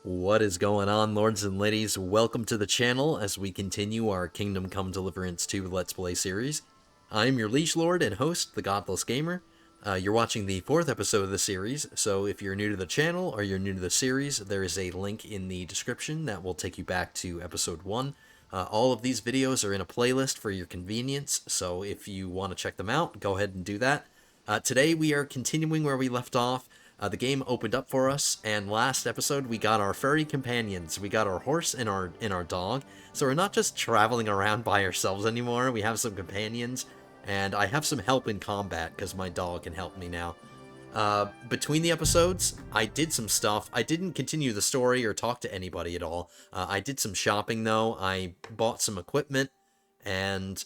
What is going on, lords and ladies? Welcome to the channel as we continue our Kingdom Come Deliverance 2 Let's Play series. I'm your Liege Lord and host, the Godless Gamer. You're watching the 4th episode of the series, so if you're new to the channel or you're new to the series, there is a link in the description that will take you back to episode 1. All of these videos are in a playlist for your convenience, so if you want to check them out, go ahead and do that. Today we are continuing where we left off. The game opened up for us, and last episode we got our furry companions. We got our horse and our dog, so we're not just traveling around by ourselves anymore. We have some companions, and I have some help in combat because my dog can help me now. Between the episodes, I did some stuff. I didn't continue the story or talk to anybody at all. I did some shopping, though. I bought some equipment, and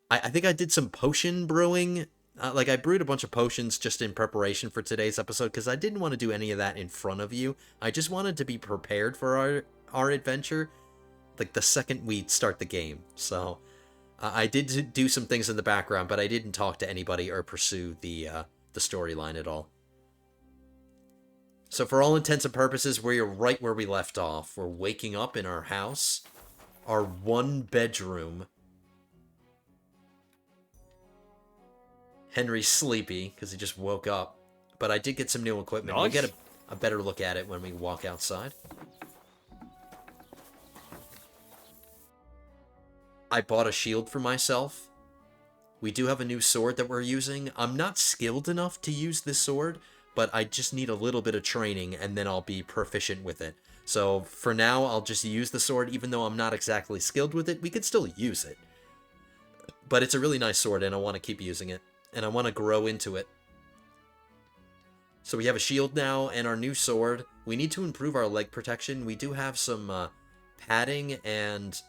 I think I did some potion brewing. I brewed a bunch of potions just in preparation for today's episode, because I didn't want to do any of that in front of you. I just wanted to be prepared for our adventure, like, the second we start the game. So, I did do some things in the background, but I didn't talk to anybody or pursue the storyline at all. So, for all intents and purposes, we're right where we left off. We're waking up in our house, our one bedroom. Henry's sleepy because he just woke up, but I did get some new equipment. We'll get a better look at it when we walk outside. I bought a shield for myself. We do have a new sword that we're using. I'm not skilled enough to use this sword, but I just need a little bit of training and then I'll be proficient with it. So for now, I'll just use the sword. Even though I'm not exactly skilled with it, we could still use it. But it's a really nice sword and I want to keep using it. And I want to grow into it. So we have a shield now and our new sword. We need to improve our leg protection. We do have some padding and,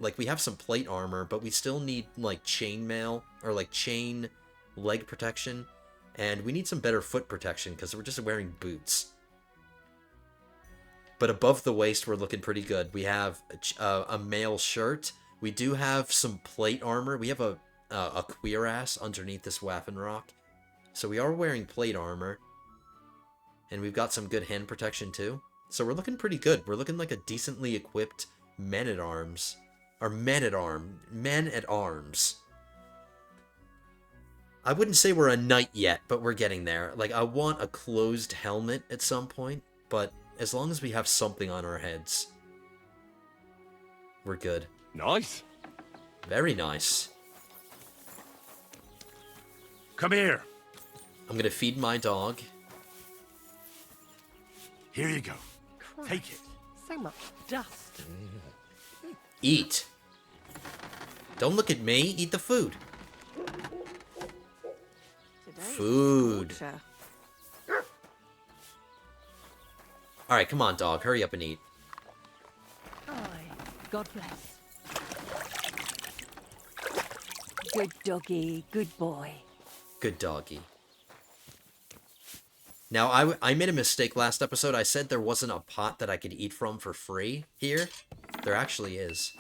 like, we have some plate armor, but we still need, like, chainmail or, like, chain leg protection. And we need some better foot protection because we're just wearing boots. But above the waist, we're looking pretty good. We have a mail shirt. We do have some plate armor. We have a cuirass underneath this weapon rock. So we are wearing plate armor. And we've got some good hand protection too. So we're looking pretty good. We're looking like a decently equipped men-at-arms. Or men-at-arms. I wouldn't say we're a knight yet, but we're getting there. Like, I want a closed helmet at some point. But as long as we have something on our heads, we're good. Nice. Very nice. Come here. I'm gonna feed my dog. Here you go. Christ, Take it. so much dust. Eat. Don't look at me. Eat the food. Today Food. torture. Alright, come on, dog. Hurry up and eat. Aye, God bless. Good doggy, good boy. Good doggy. Now, I made a mistake last episode. I said there wasn't a pot that I could eat from for free here. There actually is.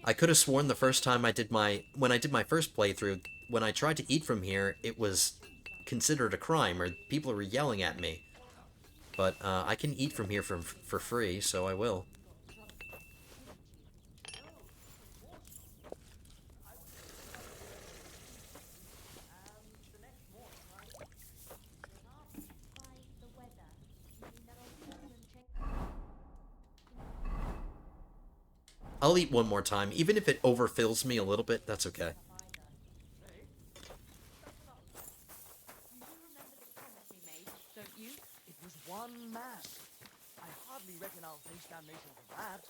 I could have sworn the first time when I did my first playthrough, when I tried to eat from here, it was considered a crime, or people were yelling at me. But I can eat from here for free, so I will. I'll eat one more time, even if it overfills me a little bit, that's okay. Don't you? It was one man. I hardly reckon I'll face damnation for that.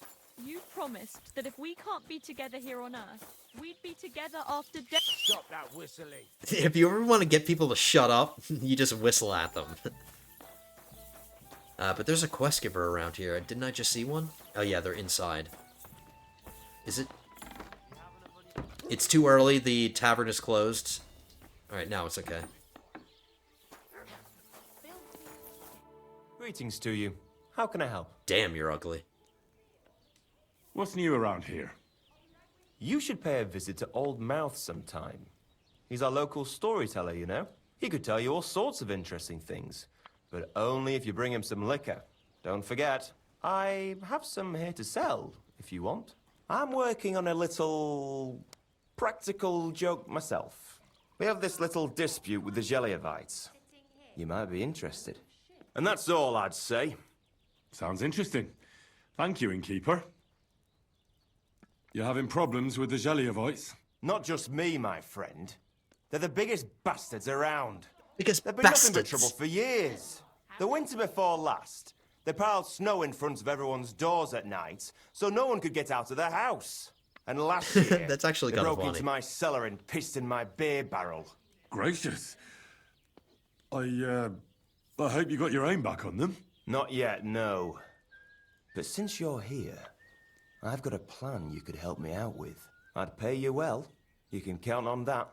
You promised that if we can't be together here on Earth, we'd be together after death. Stop that whistling. If you ever want to get people to shut up, you just whistle at them. But there's a quest giver around here. Didn't I just see one? Oh yeah, they're inside. Is it? It's too early. The tavern is closed. Alright, now it's okay. Greetings to you. How can I help? Damn, you're ugly. What's new around here? You should pay a visit to Old Mouth sometime. He's our local storyteller, you know. He could tell you all sorts of interesting things. but only if you bring him some liquor. Don't forget, I have some here to sell, if you want. I'm working on a little practical joke myself. We have this little dispute with the Geliovites. You might be interested. And that's all I'd say. Sounds interesting. Thank you, innkeeper. You're having problems with the Geliovites? Not just me, my friend. They're the biggest bastards around. Because They've been nothing but bastards. trouble for years. The winter before last, they piled snow in front of everyone's doors at night, so no one could get out of their house. And last year, That's actually they kind of broke funny. into my cellar and pissed in my beer barrel. Gracious. I hope you got your aim back on them. Not yet, no. But since you're here, I've got a plan you could help me out with. I'd pay you well. You can count on that.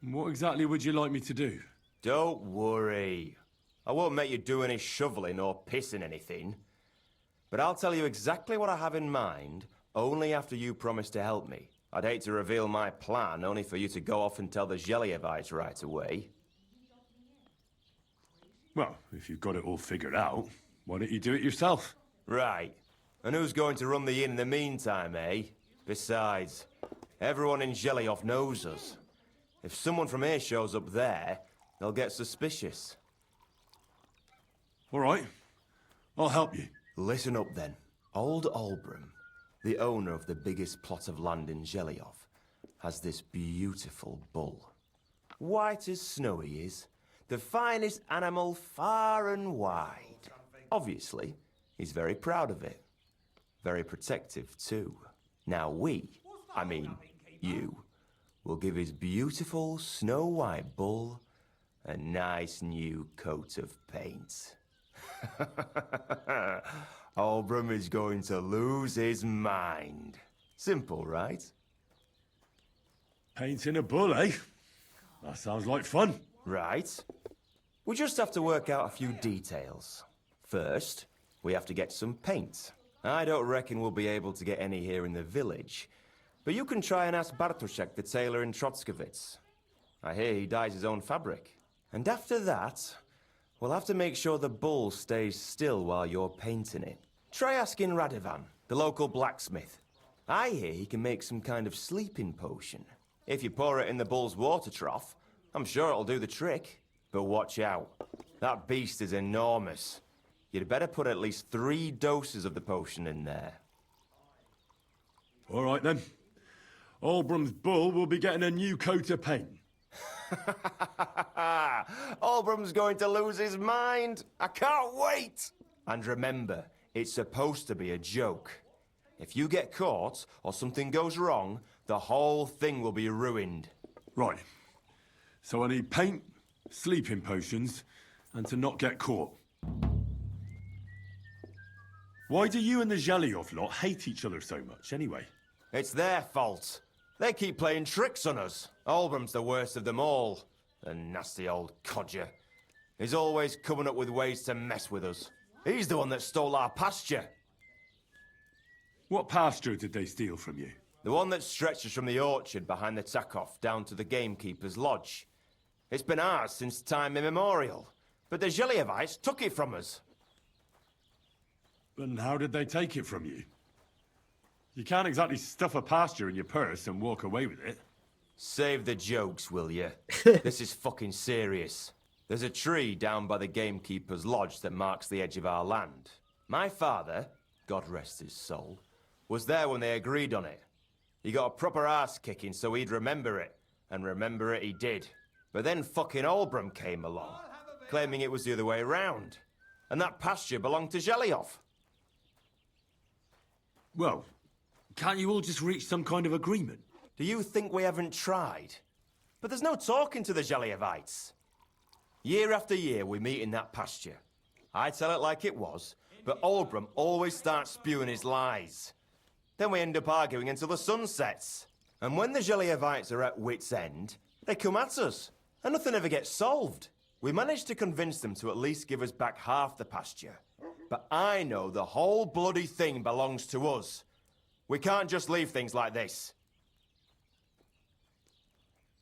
What exactly would you like me to do? Don't worry. I won't make you do any shoveling or pissing anything. But I'll tell you exactly what I have in mind, only after you promise to help me. I'd hate to reveal my plan, only for you to go off and tell the Geliovites right away. Well, if you've got it all figured out, why don't you do it yourself? Right. And who's going to run the inn in the meantime, eh? Besides, everyone in Gelioff knows us. If someone from here shows up there, they'll get suspicious. All right. I'll help you. Listen up then. Old Albram, the owner of the biggest plot of land in Gelioff, has this beautiful bull. White as snow he is. The finest animal far and wide. Obviously, he's very proud of it. Very protective too. Now you, will give his beautiful snow-white bull a nice new coat of paint. Albram is going to lose his mind. Simple, right? Painting a bull, eh? That sounds like fun. Right. We just have to work out a few details. First, we have to get some paint. I don't reckon we'll be able to get any here in the village, but you can try and ask Bartoszek, the tailor in Trotskovitz. I hear he dyes his own fabric. And after that, we'll have to make sure the bull stays still while you're painting it. Try asking Radovan, the local blacksmith. I hear he can make some kind of sleeping potion. If you pour it in the bull's water trough, I'm sure it'll do the trick. But watch out. That beast is enormous. You'd better put at least 3 doses of the potion in there. All right, then. Albram's bull will be getting a new coat of paint. Albram's going to lose his mind. I can't wait. And remember, it's supposed to be a joke. If you get caught or something goes wrong, the whole thing will be ruined. Right. So I need paint, sleeping potions, and to not get caught. Why do you and the Gelioff lot hate each other so much, anyway? It's their fault. They keep playing tricks on us. Albram's the worst of them all. The nasty old codger. He's always coming up with ways to mess with us. He's the one that stole our pasture. What pasture did they steal from you? The one that stretches from the orchard behind the Takov down to the gamekeeper's lodge. It's been ours since time immemorial, but the Geliovites took it from us. And how did they take it from you? You can't exactly stuff a pasture in your purse and walk away with it. Save the jokes, will you? This is fucking serious. There's a tree down by the gamekeeper's lodge that marks the edge of our land. My father, God rest his soul, was there when they agreed on it. He got a proper ass kicking so he'd remember it, and remember it he did. But then fucking Albram came along, claiming it was the other way around. And that pasture belonged to Gelioff. Well, can't you all just reach some kind of agreement? Do you think we haven't tried? But there's no talking to the Geliovites. Year after year we meet in that pasture. I tell it like it was, but Albram always starts spewing his lies. Then we end up arguing until the sun sets. And when the Geliovites are at wit's end, they come at us, and nothing ever gets solved. We managed to convince them to at least give us back half the pasture. But I know the whole bloody thing belongs to us. We can't just leave things like this.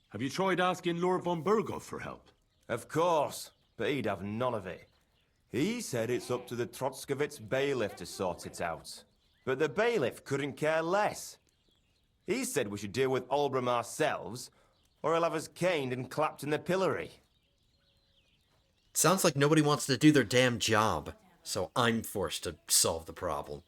Have you tried asking Lord von Burgov for help? Of course, but he'd have none of it. He said it's up to the Trotskovitz bailiff to sort it out. But the bailiff couldn't care less. He said we should deal with Olbram ourselves, or he'll have us caned and clapped in the pillory. Sounds like nobody wants to do their damn job, so I'm forced to solve the problem.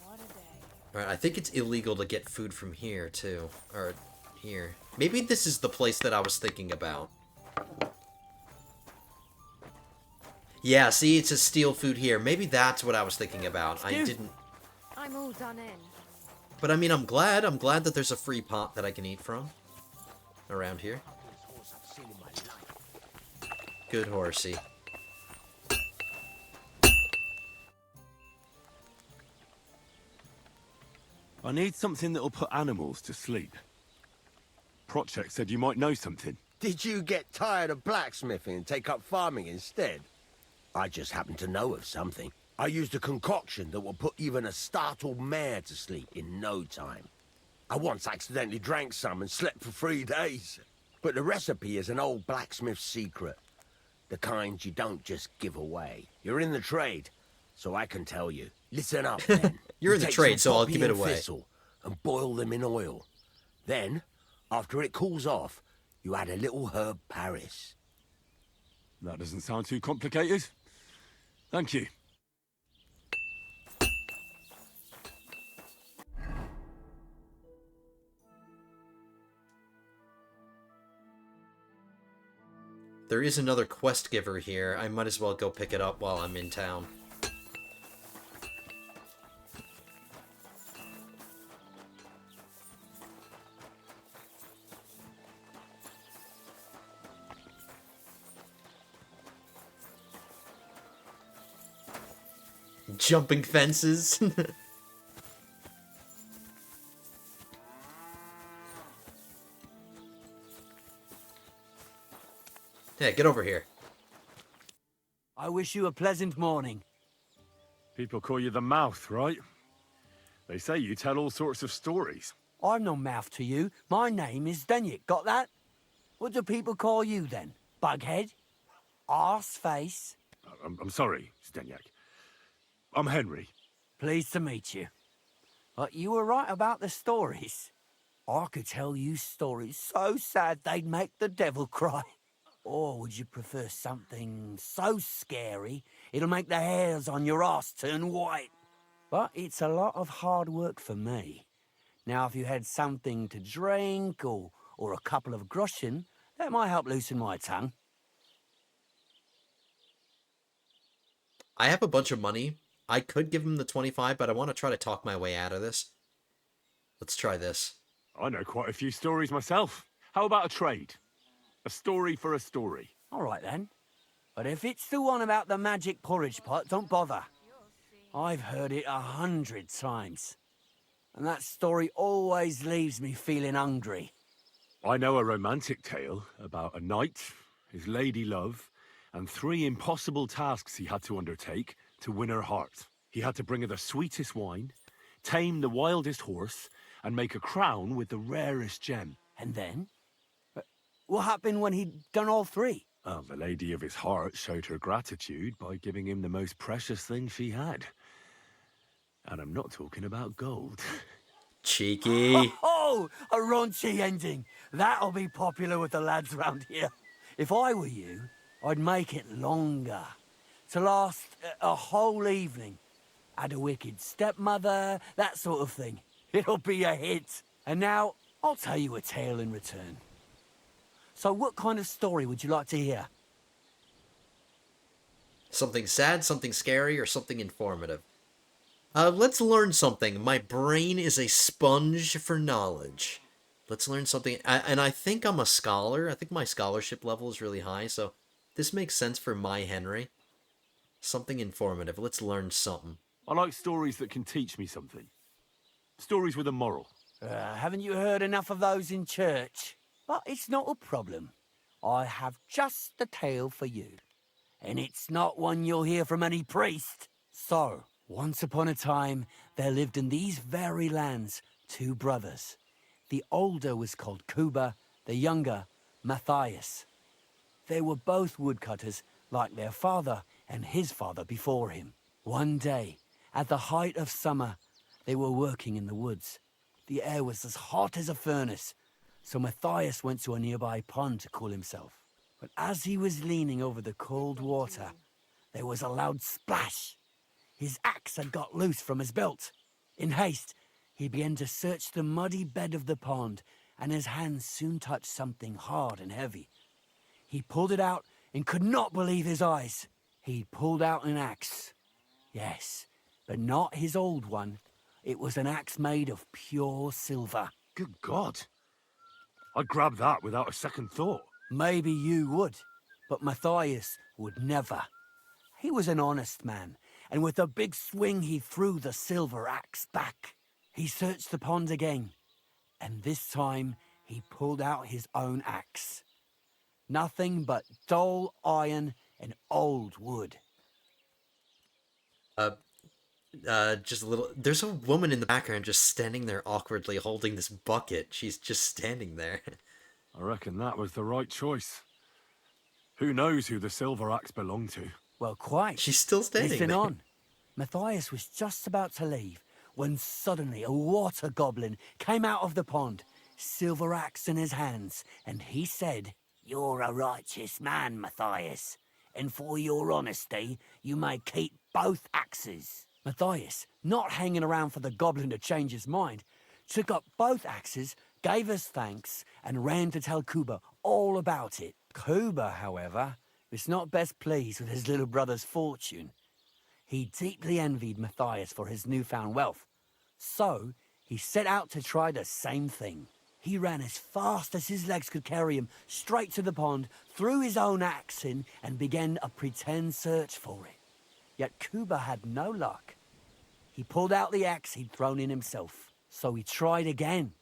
What a day. Alright, I think it's illegal to get food from here, too. Or here. Maybe this is the place that I was thinking about. Yeah, see, it says steal food here. Maybe that's what I was thinking about. I didn't... I'm all done in. But I mean, I'm glad that there's a free pot that I can eat from. Around here. Good horsey. I need something that'll put animals to sleep. Project said you might know something. Did you get tired of blacksmithing and take up farming instead? I just happen to know of something. I used a concoction that will put even a startled mare to sleep in no time. I once accidentally drank some and slept for 3 days. But the recipe is an old blacksmith's secret. The kind you don't just give away. You're in the trade, so I can tell you. Listen up, then. You're in You the take trade, some so I'll poppy give it and away. thistle and boil them in oil. Then, after it cools off, you add a little herb Paris. That doesn't sound too complicated. Thank you. There is another quest giver here. I might as well go pick it up while I'm in town. Jumping fences. Yeah, get over here. I wish you a pleasant morning. People call you the mouth, right? They say you tell all sorts of stories. I'm no mouth to you. My name is Denyek. Got that? What do people call you then? Bughead? Arseface? I'm sorry, Stenyak. I'm Henry. Pleased to meet you. But you were right about the stories. I could tell you stories so sad they'd make the devil cry. Or would you prefer something so scary it'll make the hairs on your ass turn white? But it's a lot of hard work for me. Now, if you had something to drink or a couple of groschen, that might help loosen my tongue. I have a bunch of money. I could give him the 25, but I want to try to talk my way out of this. Let's try this. I know quite a few stories myself. How about a trade? A story for a story. All right, then. But if it's the one about the magic porridge pot, don't bother. I've heard it 100 times. And that story always leaves me feeling hungry. I know a romantic tale about a knight, his lady love, and 3 impossible tasks he had to undertake to win her heart. He had to bring her the sweetest wine, tame the wildest horse, and make a crown with the rarest gem. And then? What happened when he'd done all 3? The lady of his heart showed her gratitude by giving him the most precious thing she had. And I'm not talking about gold. Cheeky. Oh, a raunchy ending. That'll be popular with the lads round here. If I were you, I'd make it longer. To last a whole evening. Add a wicked stepmother, that sort of thing. It'll be a hit. And now, I'll tell you a tale in return. So what kind of story would you like to hear? Something sad, something scary, or something informative? Let's learn something. My brain is a sponge for knowledge. Let's learn something. And I think I'm a scholar. I think my scholarship level is really high, so this makes sense for my Henry. Something informative. Let's learn something. I like stories that can teach me something. Stories with a moral. Haven't you heard enough of those in church? But it's not a problem. I have just a tale for you. And it's not one you'll hear from any priest. So, once upon a time, there lived in these very lands 2 brothers. The older was called Kuba, the younger Matthias. They were both woodcutters, like their father and his father before him. One day, at the height of summer, they were working in the woods. The air was as hot as a furnace, so Matthias went to a nearby pond to cool himself. But as he was leaning over the cold water, there was a loud splash. His axe had got loose from his belt. In haste, he began to search the muddy bed of the pond, and his hands soon touched something hard and heavy. He pulled it out and could not believe his eyes. He pulled out an axe. Yes, but not his old one. It was an axe made of pure silver. Good God. I'd grab that without a second thought. Maybe you would, but Matthias would never. He was an honest man, and with a big swing he threw the silver axe back. He searched the pond again, and this time he pulled out his own axe. Nothing but dull iron and old wood. Just a little. There's a woman in the background just standing there awkwardly holding this bucket. She's just standing there. I reckon that was the right choice. Who knows who the silver axe belonged to? Well, quite. She's still standing Listen there. on. Matthias was just about to leave when suddenly a water goblin came out of the pond, silver axe in his hands, and he said, "You're a righteous man, Matthias, and for your honesty, you may keep both axes." Matthias, not hanging around for the goblin to change his mind, took up both axes, gave us thanks, and ran to tell Kobyla all about it. Kobyla, however, was not best pleased with his little brother's fortune. He deeply envied Matthias for his newfound wealth, so he set out to try the same thing. He ran as fast as his legs could carry him straight to the pond, threw his own axe in, and began a pretend search for it. Yet Kobyla had no luck. He pulled out the axe he'd thrown in himself, so he tried again.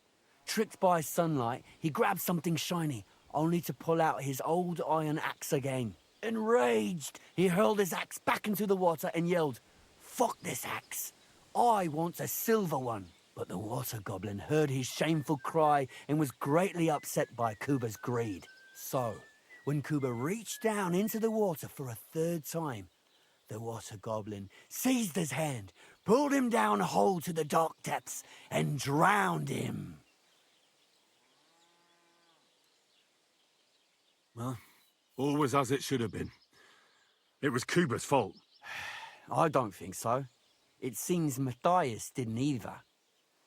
Tricked by sunlight, he grabbed something shiny, only to pull out his old iron axe again. Enraged, he hurled his axe back into the water and yelled, "Fuck this axe! I want a silver one!" But the water goblin heard his shameful cry and was greatly upset by Kobyla's greed. So, when Kobyla reached down into the water for a third time, the water goblin seized his hand, pulled him down whole to the dark depths, and drowned him. Well, all was as it should have been. It was Kuba's fault. I don't think so. It seems Matthias didn't either.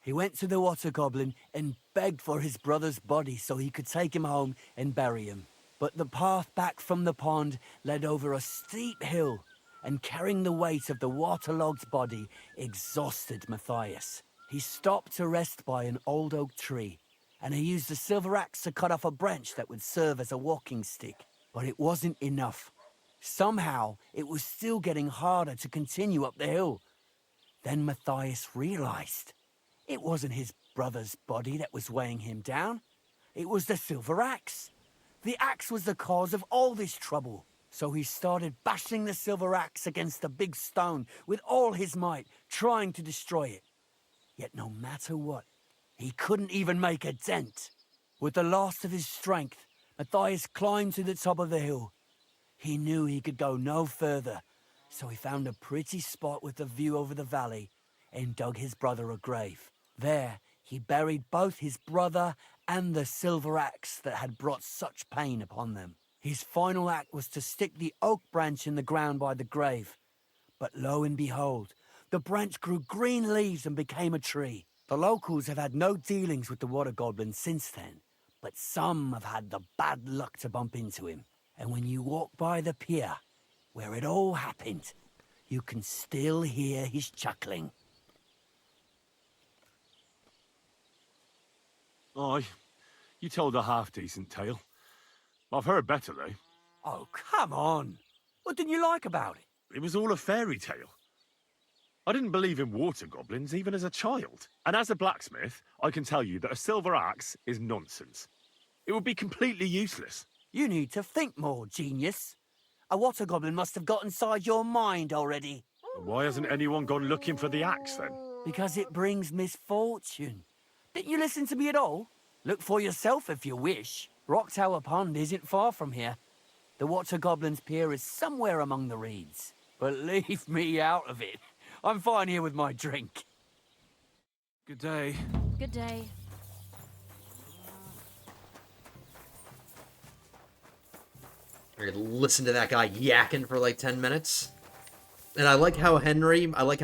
He went to the water goblin and begged for his brother's body so he could take him home and bury him. But the path back from the pond led over a steep hill, and carrying the weight of the waterlogged body exhausted Matthias. He stopped to rest by an old oak tree, and he used a silver axe to cut off a branch that would serve as a walking stick. But it wasn't enough. Somehow, it was still getting harder to continue up the hill. Then Matthias realized it wasn't his brother's body that was weighing him down. It was the silver axe. The axe was the cause of all this trouble. So he started bashing the silver axe against the big stone with all his might, trying to destroy it. Yet no matter what, he couldn't even make a dent. With the last of his strength, Matthias climbed to the top of the hill. He knew he could go no further, so he found a pretty spot with a view over the valley and dug his brother a grave. There, he buried both his brother and the silver axe that had brought such pain upon them. His final act was to stick the oak branch in the ground by the grave. But lo and behold, the branch grew green leaves and became a tree. The locals have had no dealings with the water goblin since then, but some have had the bad luck to bump into him. And when you walk by the pier, where it all happened, you can still hear his chuckling. Aye, you told a half-decent tale. I've heard better, though. Oh, come on. What didn't you like about it? It was all a fairy tale. I didn't believe in water goblins even as a child. And as a blacksmith, I can tell you that a silver axe is nonsense. It would be completely useless. You need to think more, genius. A water goblin must have got inside your mind already. Why hasn't anyone gone looking for the axe, then? Because it brings misfortune. Didn't you listen to me at all? Look for yourself if you wish. Rock Tower Pond isn't far from here. The Water Goblin's Pier is somewhere among the reeds. But leave me out of it. I'm fine here with my drink. Good day. Good day. We're gonna listen to that guy yakking for like 10 minutes. And I like how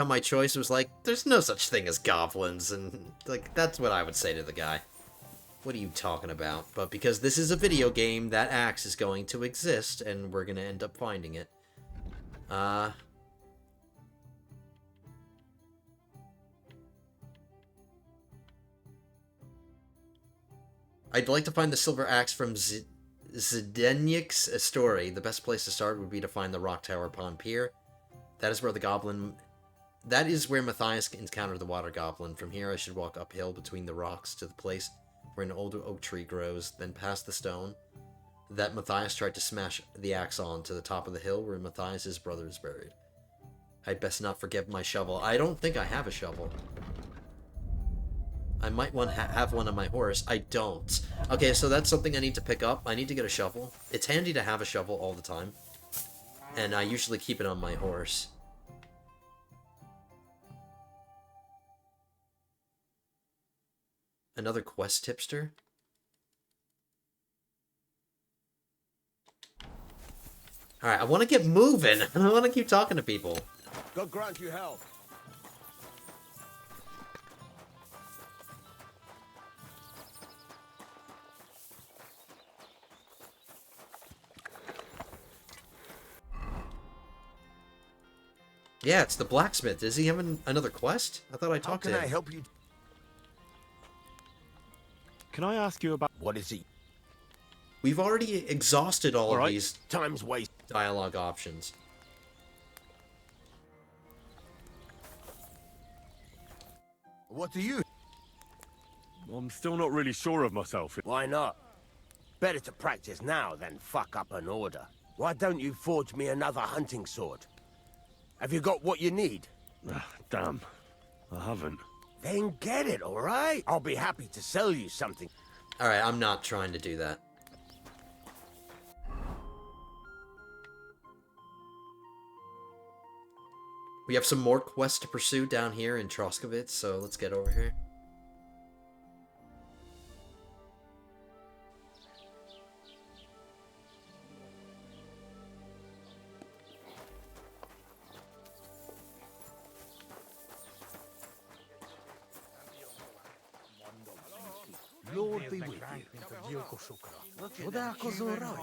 my choice was like, there's no such thing as goblins, and like, that's what I would say to the guy. What are you talking about? But because this is a video game, that axe is going to exist, and we're gonna end up finding it. I'd like to find the silver axe from Zdenik's story. The best place to start would be to find the Rock Tower Pond Pier. That is where Matthias encountered the water goblin. From here, I should walk uphill between the rocks to the place where an old oak tree grows, then past the stone that Matthias tried to smash the axe on to the top of the hill where Matthias' brother is buried. I'd best not forget my shovel. I don't think I have a shovel. I might have one on my horse. I don't. Okay, so that's something I need to pick up. I need to get a shovel. It's handy to have a shovel all the time. And I usually keep it on my horse. Another quest tipster? Alright, I want to get moving. I don't want to keep talking to people. God grant you health. Yeah, it's the blacksmith. Is he having another quest? I thought I talked to him. How can I help you? Can I ask you about... What is it? We've already exhausted all of these Time's waste. dialogue options. What do you? I'm still not really sure of myself. Why not? Better to practice now than fuck up an order. Why don't you forge me another hunting sword? Have you got what you need? Damn. I haven't. Then get it, all right? I'll be happy to sell you something. All right, I'm not trying to do that. We have some more quests to pursue down here in Troskovitz, so let's get over here. Lord be with you. Odako zoraj.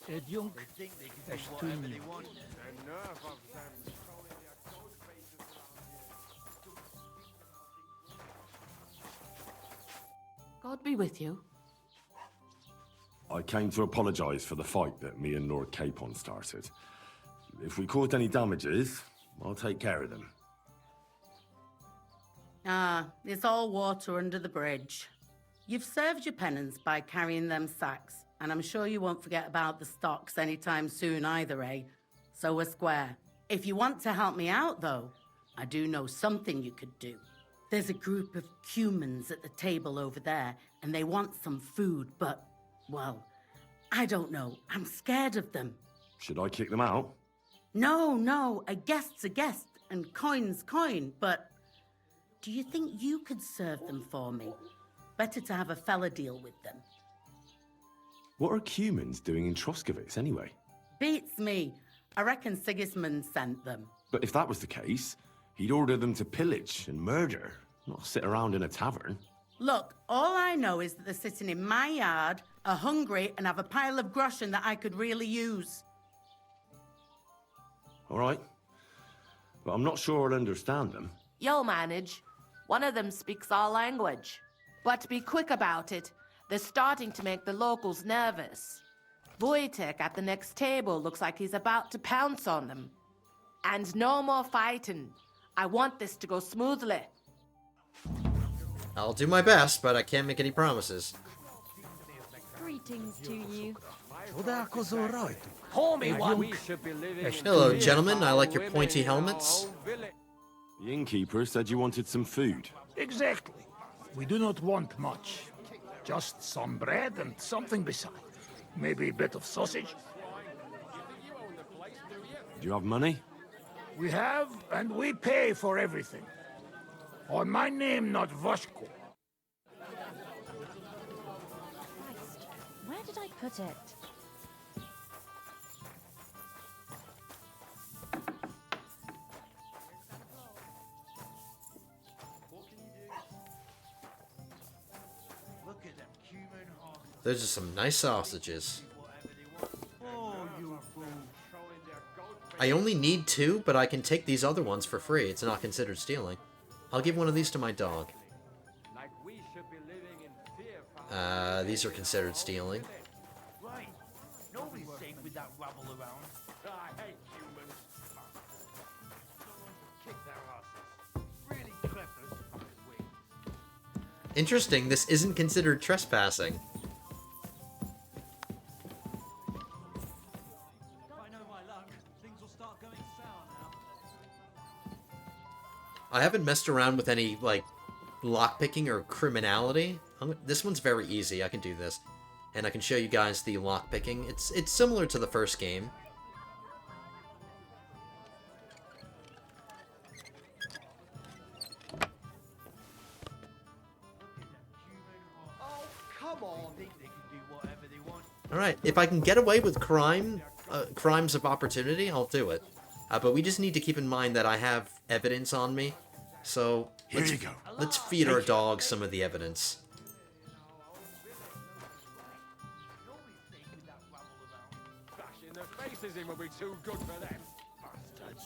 Edjunk estun. God be with you. I came to apologise for the fight that me and Lord Capon started. If we caused any damages, I'll take care of them. Ah, it's all water under the bridge. You've served your penance by carrying them sacks, and I'm sure you won't forget about the stocks anytime soon either, eh? So we're square. If you want to help me out, though, I do know something you could do. There's a group of humans at the table over there, and they want some food, but, well, I don't know. I'm scared of them. Should I kick them out? No, a guest's a guest, and coin's coin, but do you think you could serve them for me? Better to have a fella deal with them. What are humans doing in Troskovitz anyway? Beats me. I reckon Sigismund sent them. But if that was the case, he'd order them to pillage and murder, not sit around in a tavern. Look, all I know is that they're sitting in my yard, are hungry, and have a pile of groschen that I could really use. All right. But I'm not sure I'll understand them. You'll manage. One of them speaks our language. But be quick about it. They're starting to make the locals nervous. Wojtek at the next table looks like he's about to pounce on them. And no more fighting. I want this to go smoothly. I'll do my best, but I can't make any promises. Greetings to you. Odako zoraj. Pour me one. Hello, gentlemen. I like your pointy helmets. The innkeeper said you wanted some food. Exactly. We do not want much. Just some bread and something beside. Maybe a bit of sausage. Do you have money? We have, and we pay for everything. On my name, not Voshko. Christ, where did I put it? Those are some nice sausages. I only need 2, but I can take these other ones for free. It's not considered stealing. I'll give one of these to my dog. These are considered stealing. Right. Nobody's safe with that rabble around. I hate humans. Kick their asses. Really clip those fuckers' wings. Interesting, this isn't considered trespassing. I haven't messed around with any, like, lockpicking or criminality. This one's very easy. I can do this. And I can show you guys the lockpicking. It's similar to the first game. Oh, come on. Think they can do whatever they want. Alright, if I can get away with crimes of opportunity, I'll do it. But we just need to keep in mind that I have evidence on me. So, Here you go. let's feed our dog some of the evidence. Bashing their faces in will be too good for them. Bastards.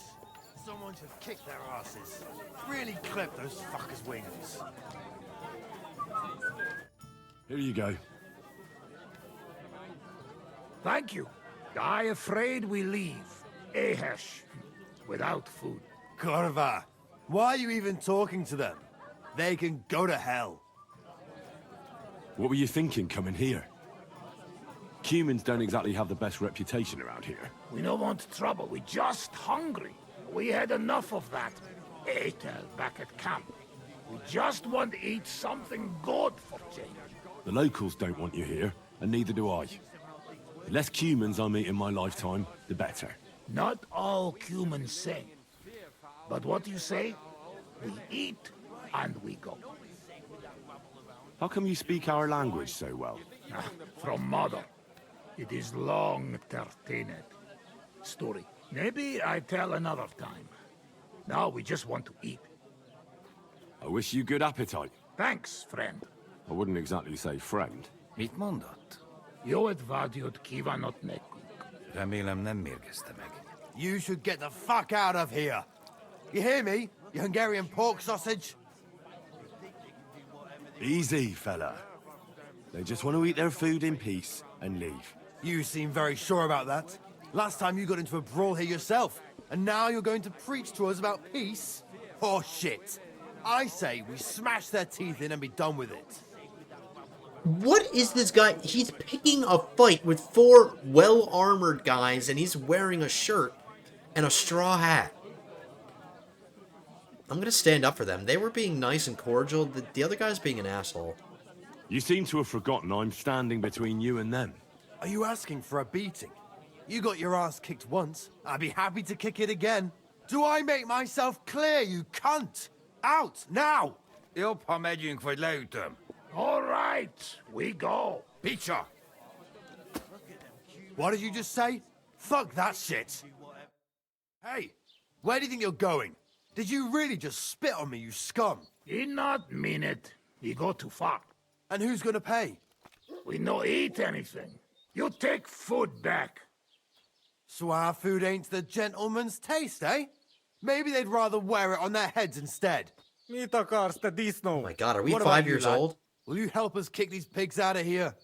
Someone should kick their asses. Really clip those fuckers' wings. Here you go. Thank you. I afraid we leave. Ahesh. Without food. Korva, why are you even talking to them? They can go to hell. What were you thinking coming here? Humans don't exactly have the best reputation around here. We don't want trouble. We just hungry. We had enough of that. Etel back at camp. We just want to eat something good for change. The locals don't want you here, and neither do I. The less humans I meet in my lifetime, the better. Not all humans same. But what you say? We eat and we go. How come you speak our language so well? From mother. It is long tertined. Story. Maybe I tell another time. Now we just want to eat. I wish you good appetite. Thanks, friend. I wouldn't exactly say friend. Mit mondott? Jót vágyott kívánott nekünk. Remélem nem mérgezte meg. You should get the fuck out of here. You hear me, you Hungarian pork sausage? Easy, fella. They just want to eat their food in peace and leave. You seem very sure about that. Last time you got into a brawl here yourself, and now you're going to preach to us about peace? Oh shit. I say we smash their teeth in and be done with it. What is this guy? He's picking a fight with 4 well-armored guys, and he's wearing a shirt and a straw hat. I'm gonna stand up for them. They were being nice and cordial. The other guy's being an asshole. You seem to have forgotten I'm standing between you and them. Are you asking for a beating? You got your ass kicked once. I'd be happy to kick it again. Do I make myself clear, you cunt? Out, now! Jobb, ha megyünk, vagy leütöm. All right, we go. Picsa! What did you just say? Fuck that shit. Hey, where do you think you're going? Did you really just spit on me, you scum? He not mean it. He go too far. And who's gonna pay? We no eat anything. You take food back. So our food ain't the gentleman's taste, eh? Maybe they'd rather wear it on their heads instead. Oh my god, are we What about 5 you, years lad? old? Will you help us kick these pigs out of here?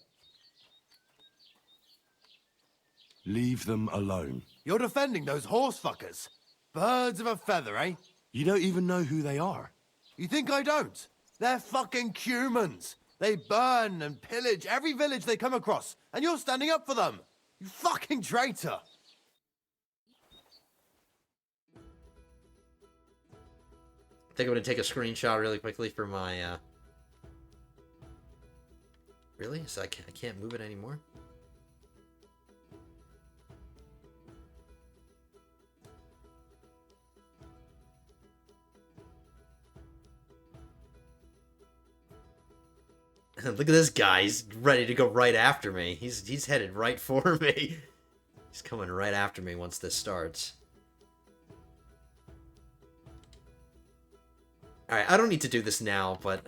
Leave them alone. You're defending those horse fuckers. Birds of a feather, eh? You don't even know who they are. You think I don't? They're fucking humans. They burn and pillage every village they come across, and you're standing up for them. You fucking traitor. I think I'm gonna take a screenshot really quickly for my Really? So I can't move it anymore? Look at this guy. He's ready to go right after me. He's headed right for me. He's coming right after me once this starts. Alright, I don't need to do this now, but,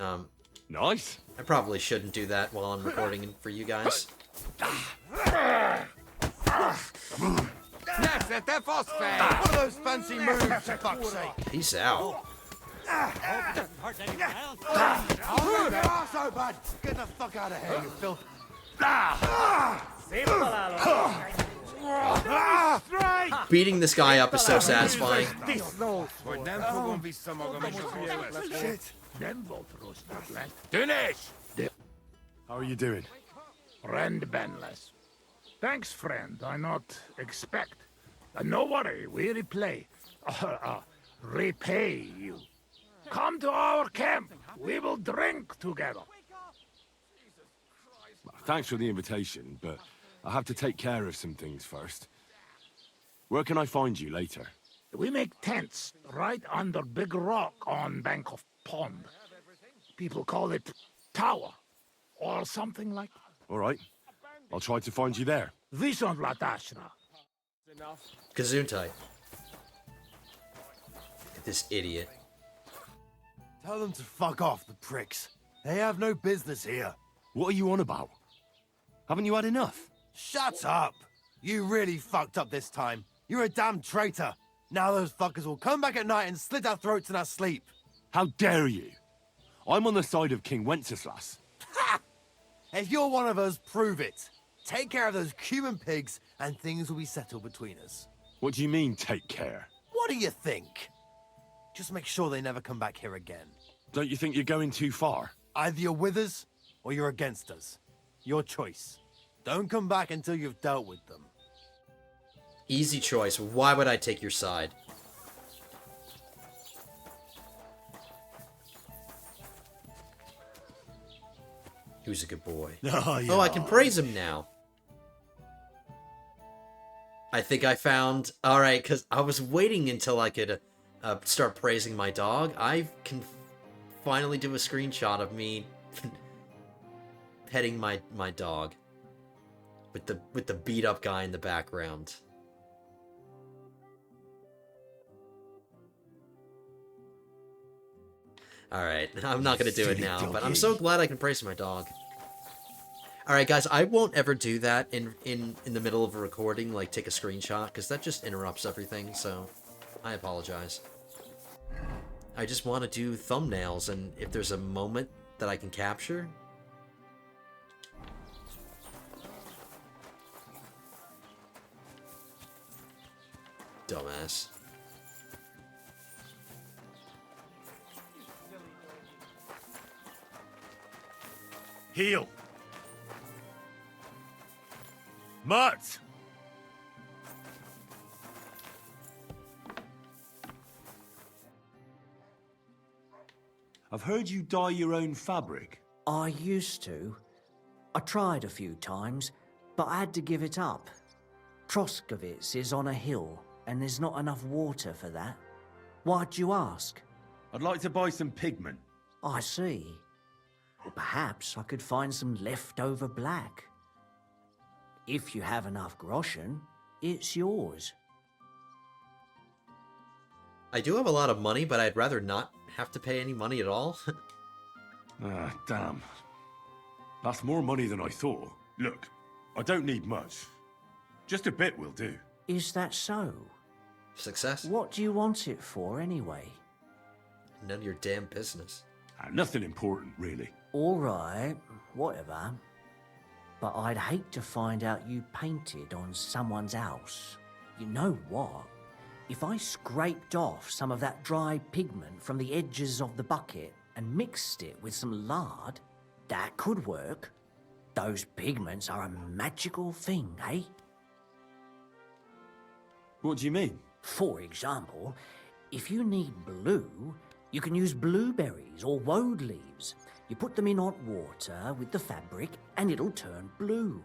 Nice. I probably shouldn't do that while I'm recording for you guys. Yes, they're fast fair. What are those fancy moves, for fuck's sake? Peace out. So bad. Get the fuck out of here, you filth. Beating this guy up is so satisfying. Finish! How are you doing? Friend Benless. Thanks, friend. I not expect. No worry, we repay you. Come to our camp. We will drink together. Thanks for the invitation, but I have to take care of some things first. Where can I find you later? We make tents right under big rock on bank of pond. People call it tower or something like. All right. I'll try to find you there. Vison Latashna. Gesundheit. This idiot. Tell them to fuck off, the pricks. They have no business here. What are you on about? Haven't you had enough? Shut up! You really fucked up this time. You're a damn traitor. Now those fuckers will come back at night and slit our throats in our sleep. How dare you? I'm on the side of King Wenceslas. Ha! If you're one of us, prove it. Take care of those Cuban pigs, and things will be settled between us. What do you mean, take care? What do you think? Just make sure they never come back here again. Don't you think you're going too far? Either you're with us, or you're against us. Your choice. Don't come back until you've dealt with them. Easy choice. Why would I take your side? He was a good boy. Oh, I can praise him now. I think I found... Alright, because I was waiting until I could start praising my dog. I can finally do a screenshot of me petting my dog. With the beat-up guy in the background. Alright, I'm not gonna do it now, but I'm so glad I can praise my dog. Alright guys, I won't ever do that in the middle of a recording, like take a screenshot, because that just interrupts everything, so I apologize. I just want to do thumbnails, and if there's a moment that I can capture... Dumbass. Heal! Mutt! I've heard you dye your own fabric. I used to. I tried a few times, but I had to give it up. Troskovitz is on a hill, and there's not enough water for that. Why'd you ask? I'd like to buy some pigment. I see. Well, perhaps I could find some leftover black. If you have enough groschen, it's yours. I do have a lot of money, but I'd rather not have to pay any money at all. Ah, damn. That's more money than I thought. Look, I don't need much. Just a bit will do. Is that so? Success? What do you want it for, anyway? None of your damn business. Nothing important, really. All right, whatever. But I'd hate to find out you painted on someone's house. You know what? If I scraped off some of that dry pigment from the edges of the bucket and mixed it with some lard, that could work. Those pigments are a magical thing, eh? What do you mean? For example, if you need blue, you can use blueberries or woad leaves. You put them in hot water with the fabric and it'll turn blue.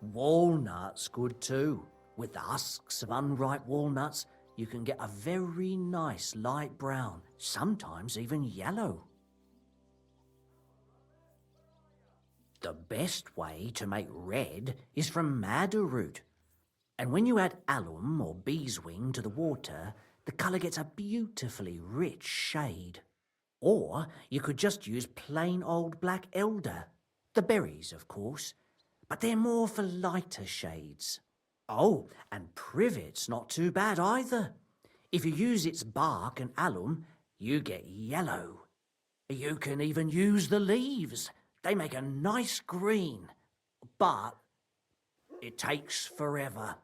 Walnut's good too. With the husks of unripe walnuts, you can get a very nice light brown, sometimes even yellow. The best way to make red is from madder root. And when you add alum or beeswing to the water, the colour gets a beautifully rich shade. Or you could just use plain old black elder. The berries, of course, but they're more for lighter shades. Oh, and privet's not too bad either. If you use its bark and alum, you get yellow. You can even use the leaves. They make a nice green, but it takes forever.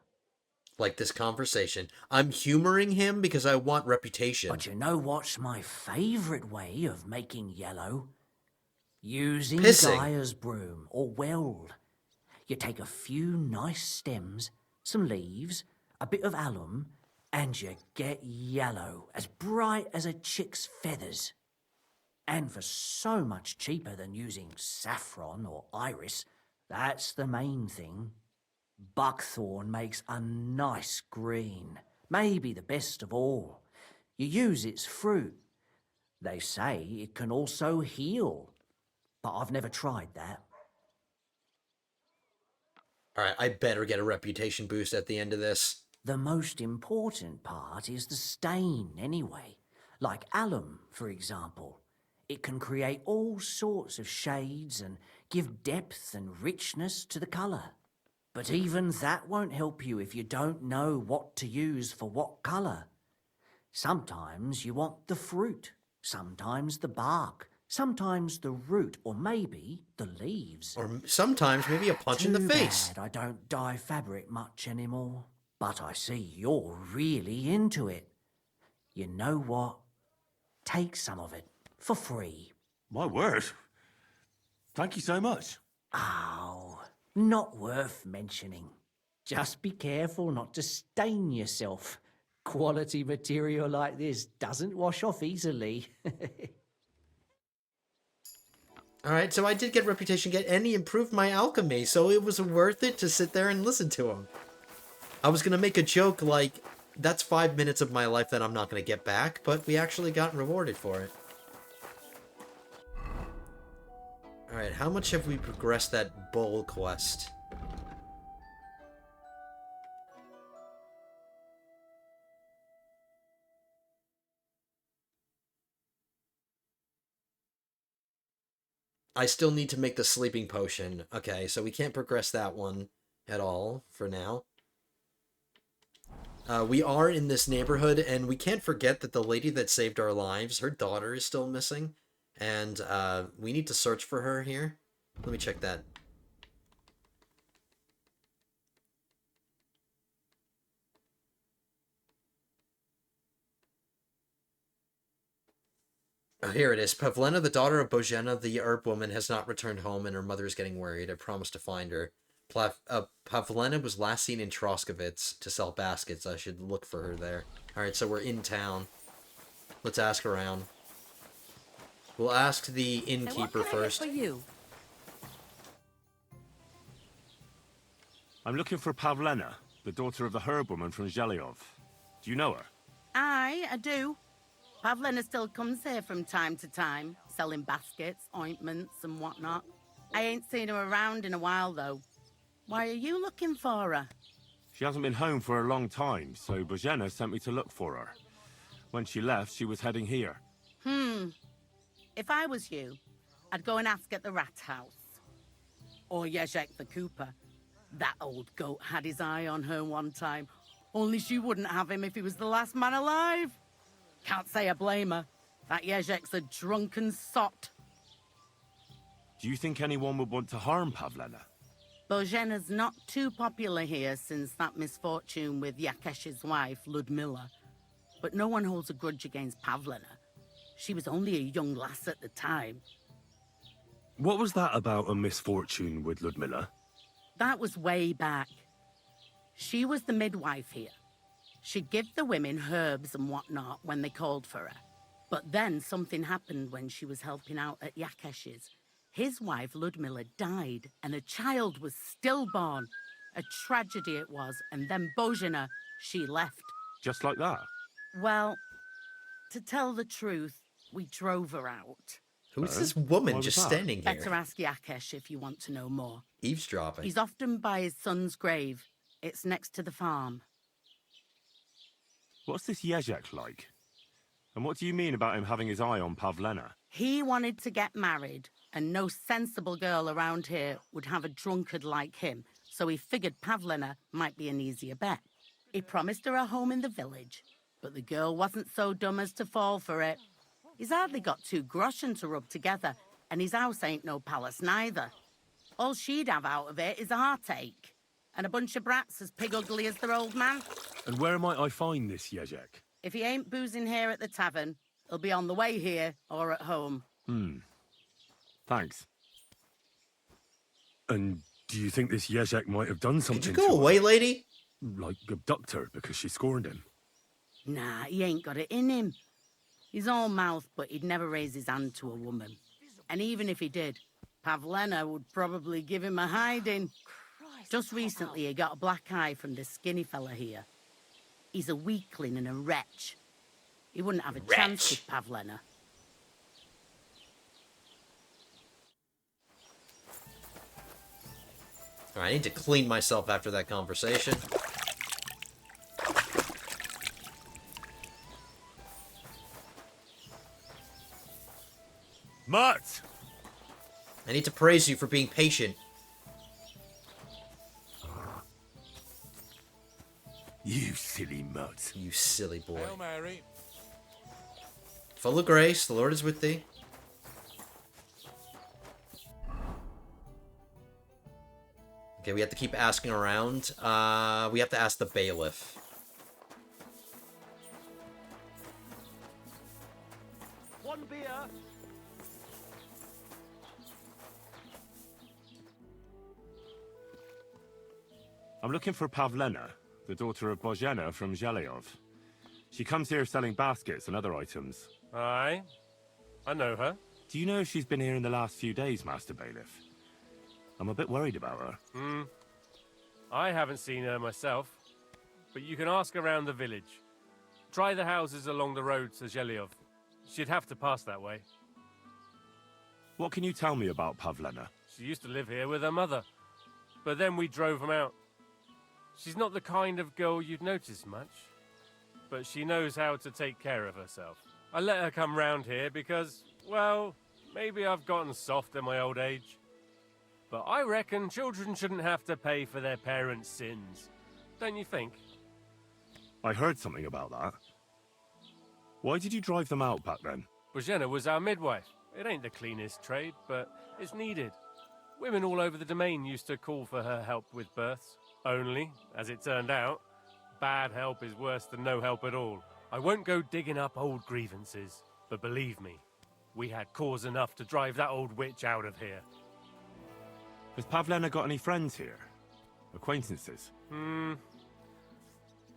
Like this conversation. I'm humoring him because I want reputation. But you know what's my favourite way of making yellow? Using Pissing. dyer's broom or weld. You take a few nice stems, some leaves, a bit of alum, and you get yellow, as bright as a chick's feathers. And for so much cheaper than using saffron or iris, that's the main thing. Buckthorn makes a nice green, maybe the best of all. You use its fruit. They say it can also heal, but I've never tried that. Alright, I better get a reputation boost at the end of this. The most important part is the stain, anyway. Like alum, for example. It can create all sorts of shades and give depth and richness to the colour. But even that won't help you if you don't know what to use for what colour. Sometimes you want the fruit, sometimes the bark, sometimes the root, or maybe the leaves. Or sometimes maybe a punch in the face. Too bad I don't dye fabric much anymore. But I see you're really into it. You know what? Take some of it for free. My word. Thank you so much. Oh, not worth mentioning. Just be careful not to stain yourself. Quality material like this doesn't wash off easily. Alright, so I did get reputation and he improved my alchemy, so it was worth it to sit there and listen to him. I was gonna make a joke like, that's 5 minutes of my life that I'm not gonna get back, but we actually got rewarded for it. Alright, how much have we progressed that bowl quest? I still need to make the sleeping potion. Okay, so we can't progress that one at all for now. We are in this neighborhood, and we can't forget that the lady that saved our lives, her daughter is still missing. And we need to search for her here. Let me check that. Oh, here it is. Pavlena, the daughter of Bohemia, the herb woman, has not returned home, and her mother is getting worried. I promised to find her. Pavlena was last seen in Troskowitz to sell baskets. I should look for her there. Alright, so we're in town. Let's ask around. We'll ask the innkeeper first. For you? I'm looking for Pavlena, the daughter of the herb woman from Zhelyov. Do you know her? Aye, I do. Pavlena still comes here from time to time, selling baskets, ointments and whatnot. I ain't seen her around in a while, though. Why are you looking for her? She hasn't been home for a long time, so Bohemia sent me to look for her. When she left, she was heading here. If I was you, I'd go and ask at the rat house. Or Jezek the cooper. That old goat had his eye on her one time. Only she wouldn't have him if he was the last man alive. Can't say I blame her. That Jezek's a drunken sot. Do you think anyone would want to harm Pavlena? Božena's not too popular here since that misfortune with Yakesh's wife, Ludmilla. But no one holds a grudge against Pavlena. She was only a young lass at the time. What was that about a misfortune with Ludmilla? That was way back. She was the midwife here. She'd give the women herbs and whatnot when they called for her. But then something happened when she was helping out at Yakesh's. His wife Ludmilla died, and a child was stillborn. A tragedy it was, and then Bohemia, she left. Just like that? Well, to tell the truth, we drove her out. Who's this woman Why was just that? standing here? Better ask Yakesh if you want to know more. Eavesdropping. He's often by his son's grave. It's next to the farm. What's this Jezek like? And what do you mean about him having his eye on Pavlena? He wanted to get married, and no sensible girl around here would have a drunkard like him, so he figured Pavlena might be an easier bet. He promised her a home in the village, but the girl wasn't so dumb as to fall for it. He's hardly got 2 groschen to rub together, and his house ain't no palace neither. All she'd have out of it is a heartache, and a bunch of brats as pig ugly as their old man. And where might I find this Jezek? If he ain't boozing here at the tavern, he'll be on the way here or at home. Thanks. And do you think this Jezek might have done something Could you go away, lady? Like abduct her because she scorned him? Nah, he ain't got it in him. He's all mouth, but he'd never raise his hand to a woman. And even if he did, Pavlena would probably give him a hiding. Just recently, he got a black eye from this skinny fella here. He's a weakling and a wretch. He wouldn't have a chance with Pavlena. Alright, I need to clean myself after that conversation. Mutt! I need to praise you for being patient. You silly mutt. You silly boy. Hail Mary. Full of grace, the Lord is with thee. Okay, we have to keep asking around. We have to ask the bailiff. One beer. I'm looking for Pavlena, the daughter of Bohemia from Zhelyov. She comes here selling baskets and other items. Aye, I know her. Do you know if she's been here in the last few days, Master Bailiff? I'm a bit worried about her. I haven't seen her myself, but you can ask around the village. Try the houses along the road to Zhelyov. She'd have to pass that way. What can you tell me about Pavlena? She used to live here with her mother, but then we drove them out. She's not the kind of girl you'd notice much, but she knows how to take care of herself. I let her come round here because, well, maybe I've gotten soft in my old age. But I reckon children shouldn't have to pay for their parents' sins. Don't you think? I heard something about that. Why did you drive them out back then? Bohemia was our midwife. It ain't the cleanest trade, but it's needed. Women all over the domain used to call for her help with births. Only, as it turned out, bad help is worse than no help at all. I won't go digging up old grievances, but believe me, we had cause enough to drive that old witch out of here. Has Pavlena got any friends here? Acquaintances?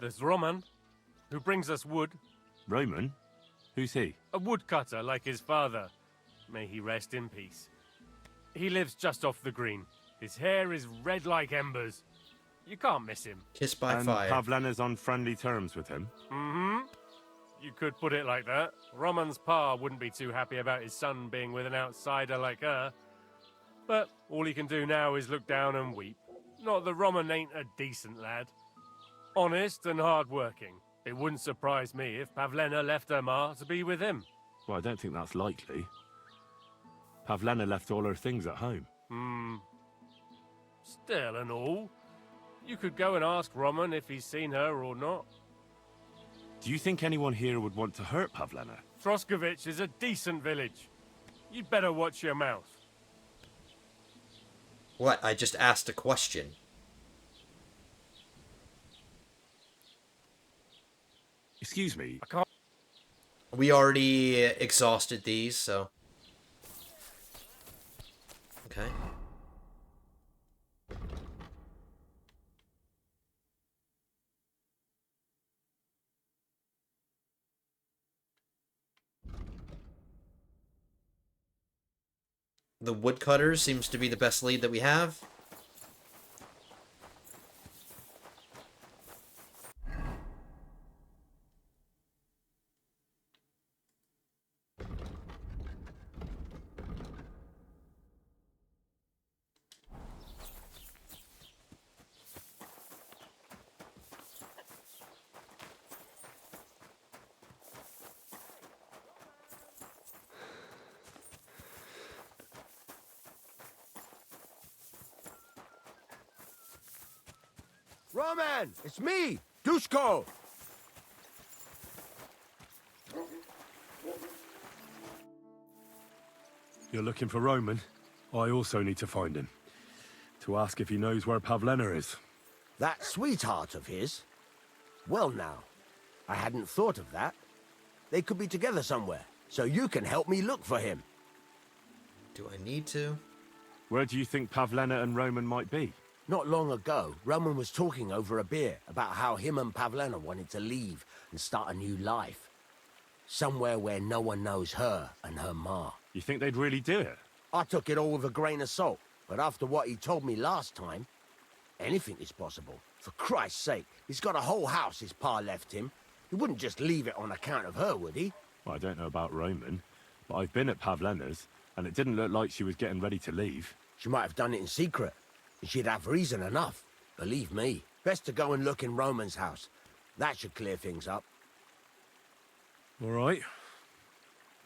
There's Roman, who brings us wood. Roman? Who's he? A woodcutter like his father. May he rest in peace. He lives just off the green. His hair is red like embers. You can't miss him. Kissed by And fire. Pavlena's on friendly terms with him? You could put it like that. Roman's pa wouldn't be too happy about his son being with an outsider like her. But all he can do now is look down and weep. Not that Roman ain't a decent lad. Honest and hard-working. It wouldn't surprise me if Pavlena left her ma to be with him. Well, I don't think that's likely. Pavlena left all her things at home. Still and all, you could go and ask Roman if he's seen her or not. Do you think anyone here would want to hurt Pavlena? Troskovich is a decent village. You'd better watch your mouth. What? I just asked a question. Excuse me. I can't. We already exhausted these, so... Okay. The woodcutter seems to be the best lead that we have. Roman, it's me, Dushko. You're looking for Roman? I also need to find him. To ask if he knows where Pavlena is. That sweetheart of his? Well now, I hadn't thought of that. They could be together somewhere, so you can help me look for him. Do I need to? Where do you think Pavlena and Roman might be? Not long ago, Roman was talking over a beer about how him and Pavlena wanted to leave and start a new life. Somewhere where no one knows her and her ma. You think they'd really do it? I took it all with a grain of salt, but after what he told me last time, anything is possible. For Christ's sake, he's got a whole house his pa left him. He wouldn't just leave it on account of her, would he? Well, I don't know about Roman, but I've been at Pavlena's, and it didn't look like she was getting ready to leave. She might have done it in secret, and she'd have reason enough. Believe me. Best to go and look in Roman's house. That should clear things up. All right.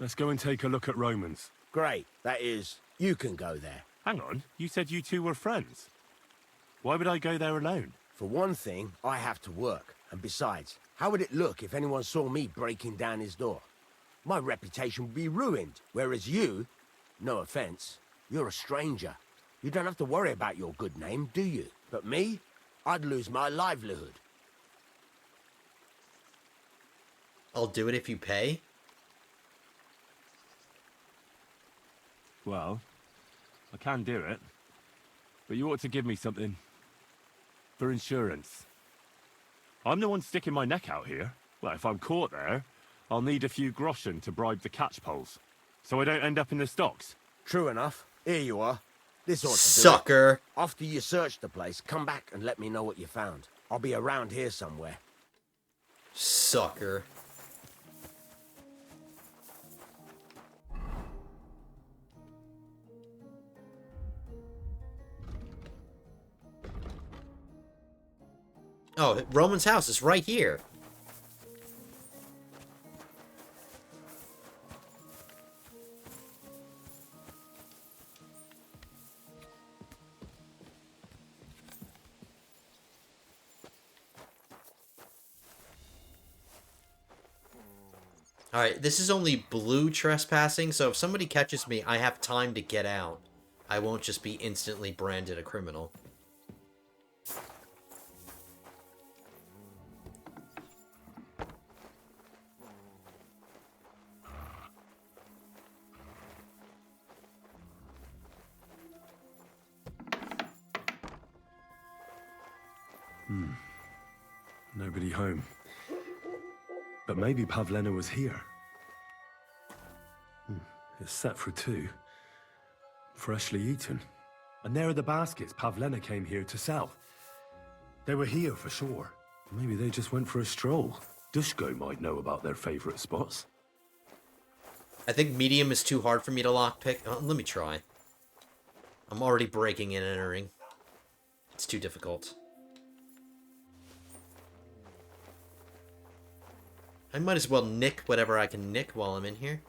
Let's go and take a look at Roman's. Great. That is, you can go there. Hang on, you said you two were friends. Why would I go there alone? For one thing, I have to work. And besides, how would it look if anyone saw me breaking down his door? My reputation would be ruined, whereas you, no offense, you're a stranger. You don't have to worry about your good name, do you? But me, I'd lose my livelihood. I'll do it if you pay. Well, I can do it. But you ought to give me something. For insurance. I'm the one sticking my neck out here. Well, if I'm caught there, I'll need a few groschen to bribe the catchpoles. So I don't end up in the stocks. True enough. Here you are. This ought to do it. Sucker. After you search the place, come back and let me know what you found. I'll be around here somewhere. Sucker. Oh, Roman's house is right here. Alright, this is only blue trespassing, so if somebody catches me, I have time to get out. I won't just be instantly branded a criminal. Nobody home. But maybe Pavlena was here. It's set for 2. Freshly eaten. And there are the baskets Pavlena came here to sell. They were here for sure. Maybe they just went for a stroll. Dushko might know about their favorite spots. I think medium is too hard for me to lockpick. Let me try. I'm already breaking and entering. It's too difficult. I might as well nick whatever I can nick while I'm in here.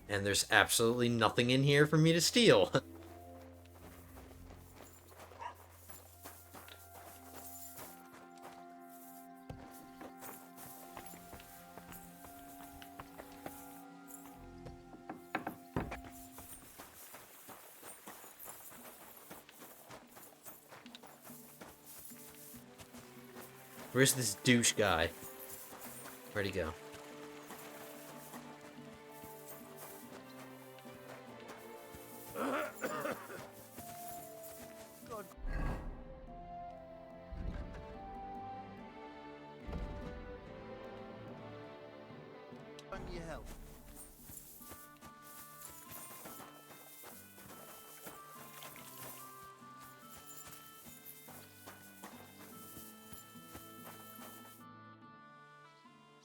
And there's absolutely nothing in here for me to steal. Where's this douche guy? Where'd he go? for your help.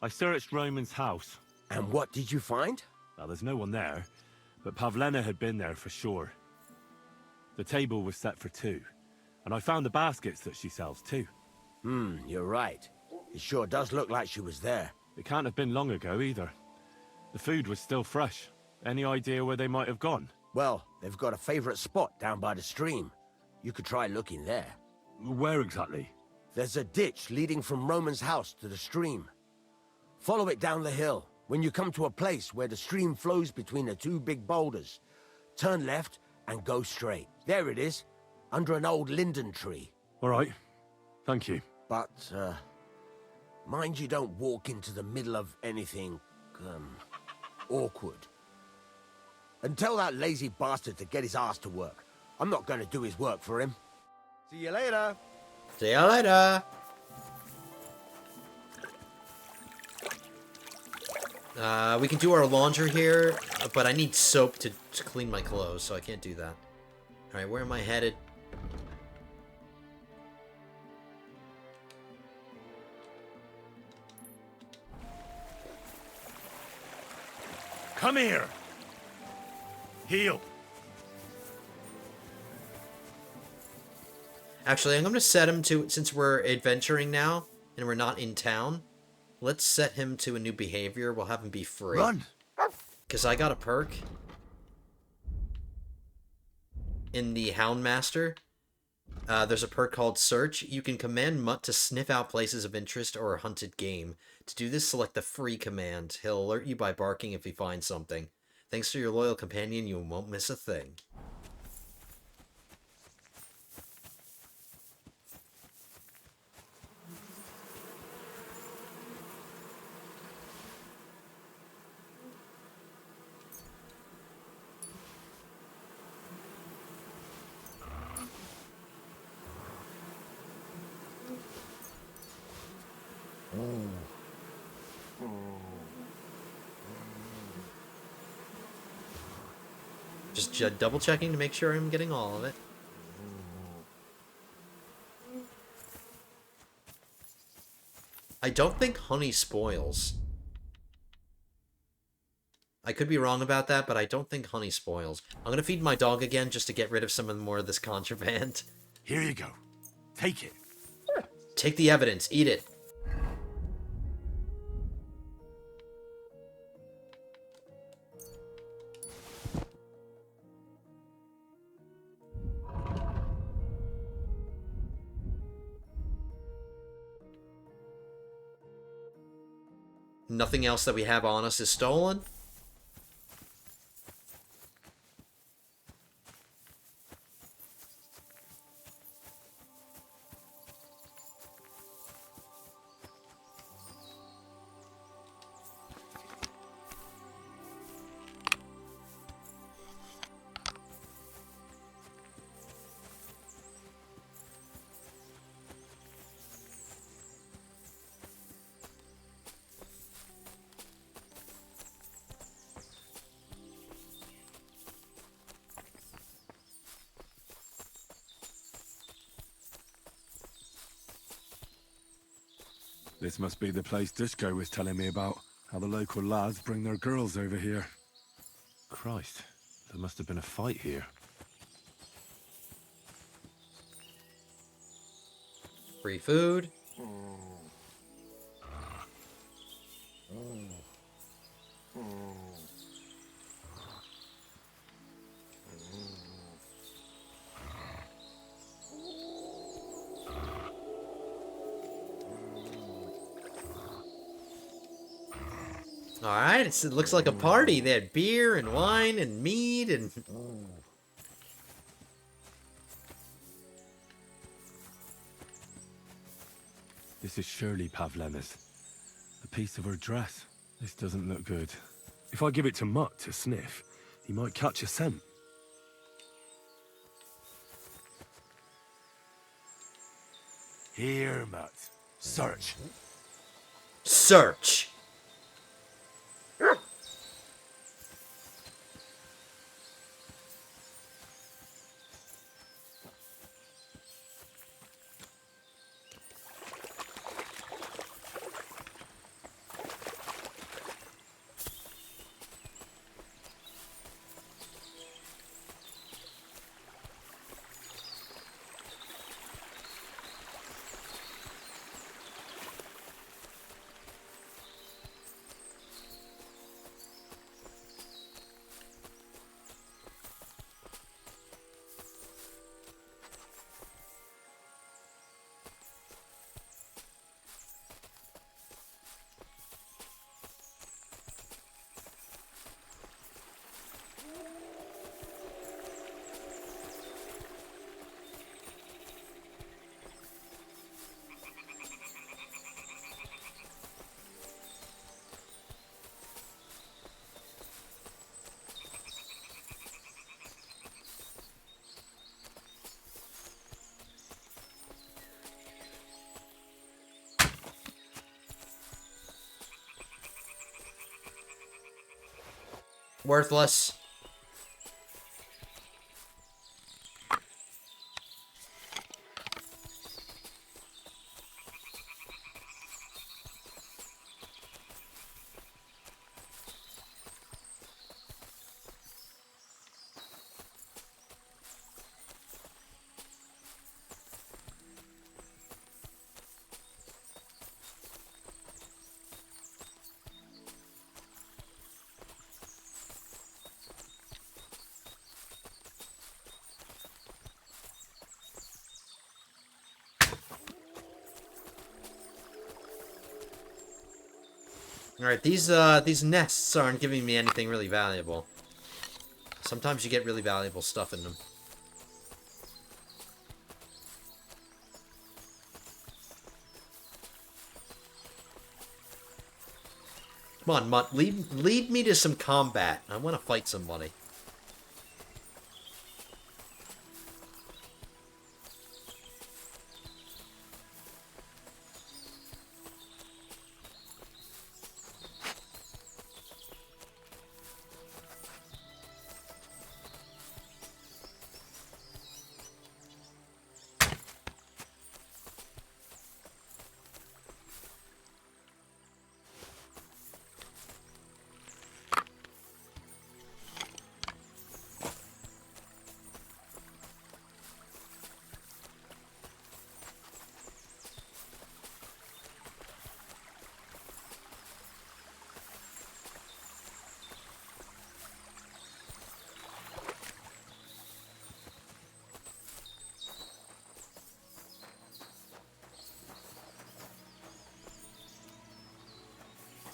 I searched Roman's house. And what did you find? Well, there's no one there, but Pavlena had been there for sure. The table was set for two, and I found the baskets that she sells too. You're right. It sure does look like she was there. It can't have been long ago either. The food was still fresh. Any idea where they might have gone? Well, they've got a favorite spot down by the stream. You could try looking there. Where exactly? There's a ditch leading from Roman's house to the stream. Follow it down the hill. When you come to a place where the stream flows between the two big boulders, turn left and go straight. There it is, under an old linden tree. All right. Thank you. But, mind you don't walk into the middle of anything, awkward. And tell that lazy bastard to get his ass to work. I'm not going to do his work for him. See you later. See you later. We can do our laundry here, but I need soap to clean my clothes, so I can't do that. Alright, where am I headed? Come here! Heal! Actually, I'm going to set him to, since we're adventuring now, and we're not in town, let's set him to a new behavior. We'll have him be free. Run! Because I got a perk in the Houndmaster. There's a perk called Search. You can command Mutt to sniff out places of interest or hunted game. To do this, select the free command. He'll alert you by barking if he finds something. Thanks to your loyal companion, you won't miss a thing. Just double checking to make sure I'm getting all of it. I don't think honey spoils. I could be wrong about that, but I don't think honey spoils. I'm gonna feed my dog again just to get rid of some of more of this contraband. Here you go. Take it. Take the evidence. Eat it. Nothing else that we have on us is stolen. This must be the place Dushko was telling me about. How the local lads bring their girls over here. Christ, there must have been a fight here. Free food. Alright, it looks like a party. They had beer and wine and mead and... This is surely Pavlena's. A piece of her dress. This doesn't look good. If I give it to Mutt to sniff, he might catch a scent. Here, Mutt. Search. Search! Worthless. Alright, these nests aren't giving me anything really valuable. Sometimes you get really valuable stuff in them. Come on, Mutt, lead me to some combat. I want to fight somebody.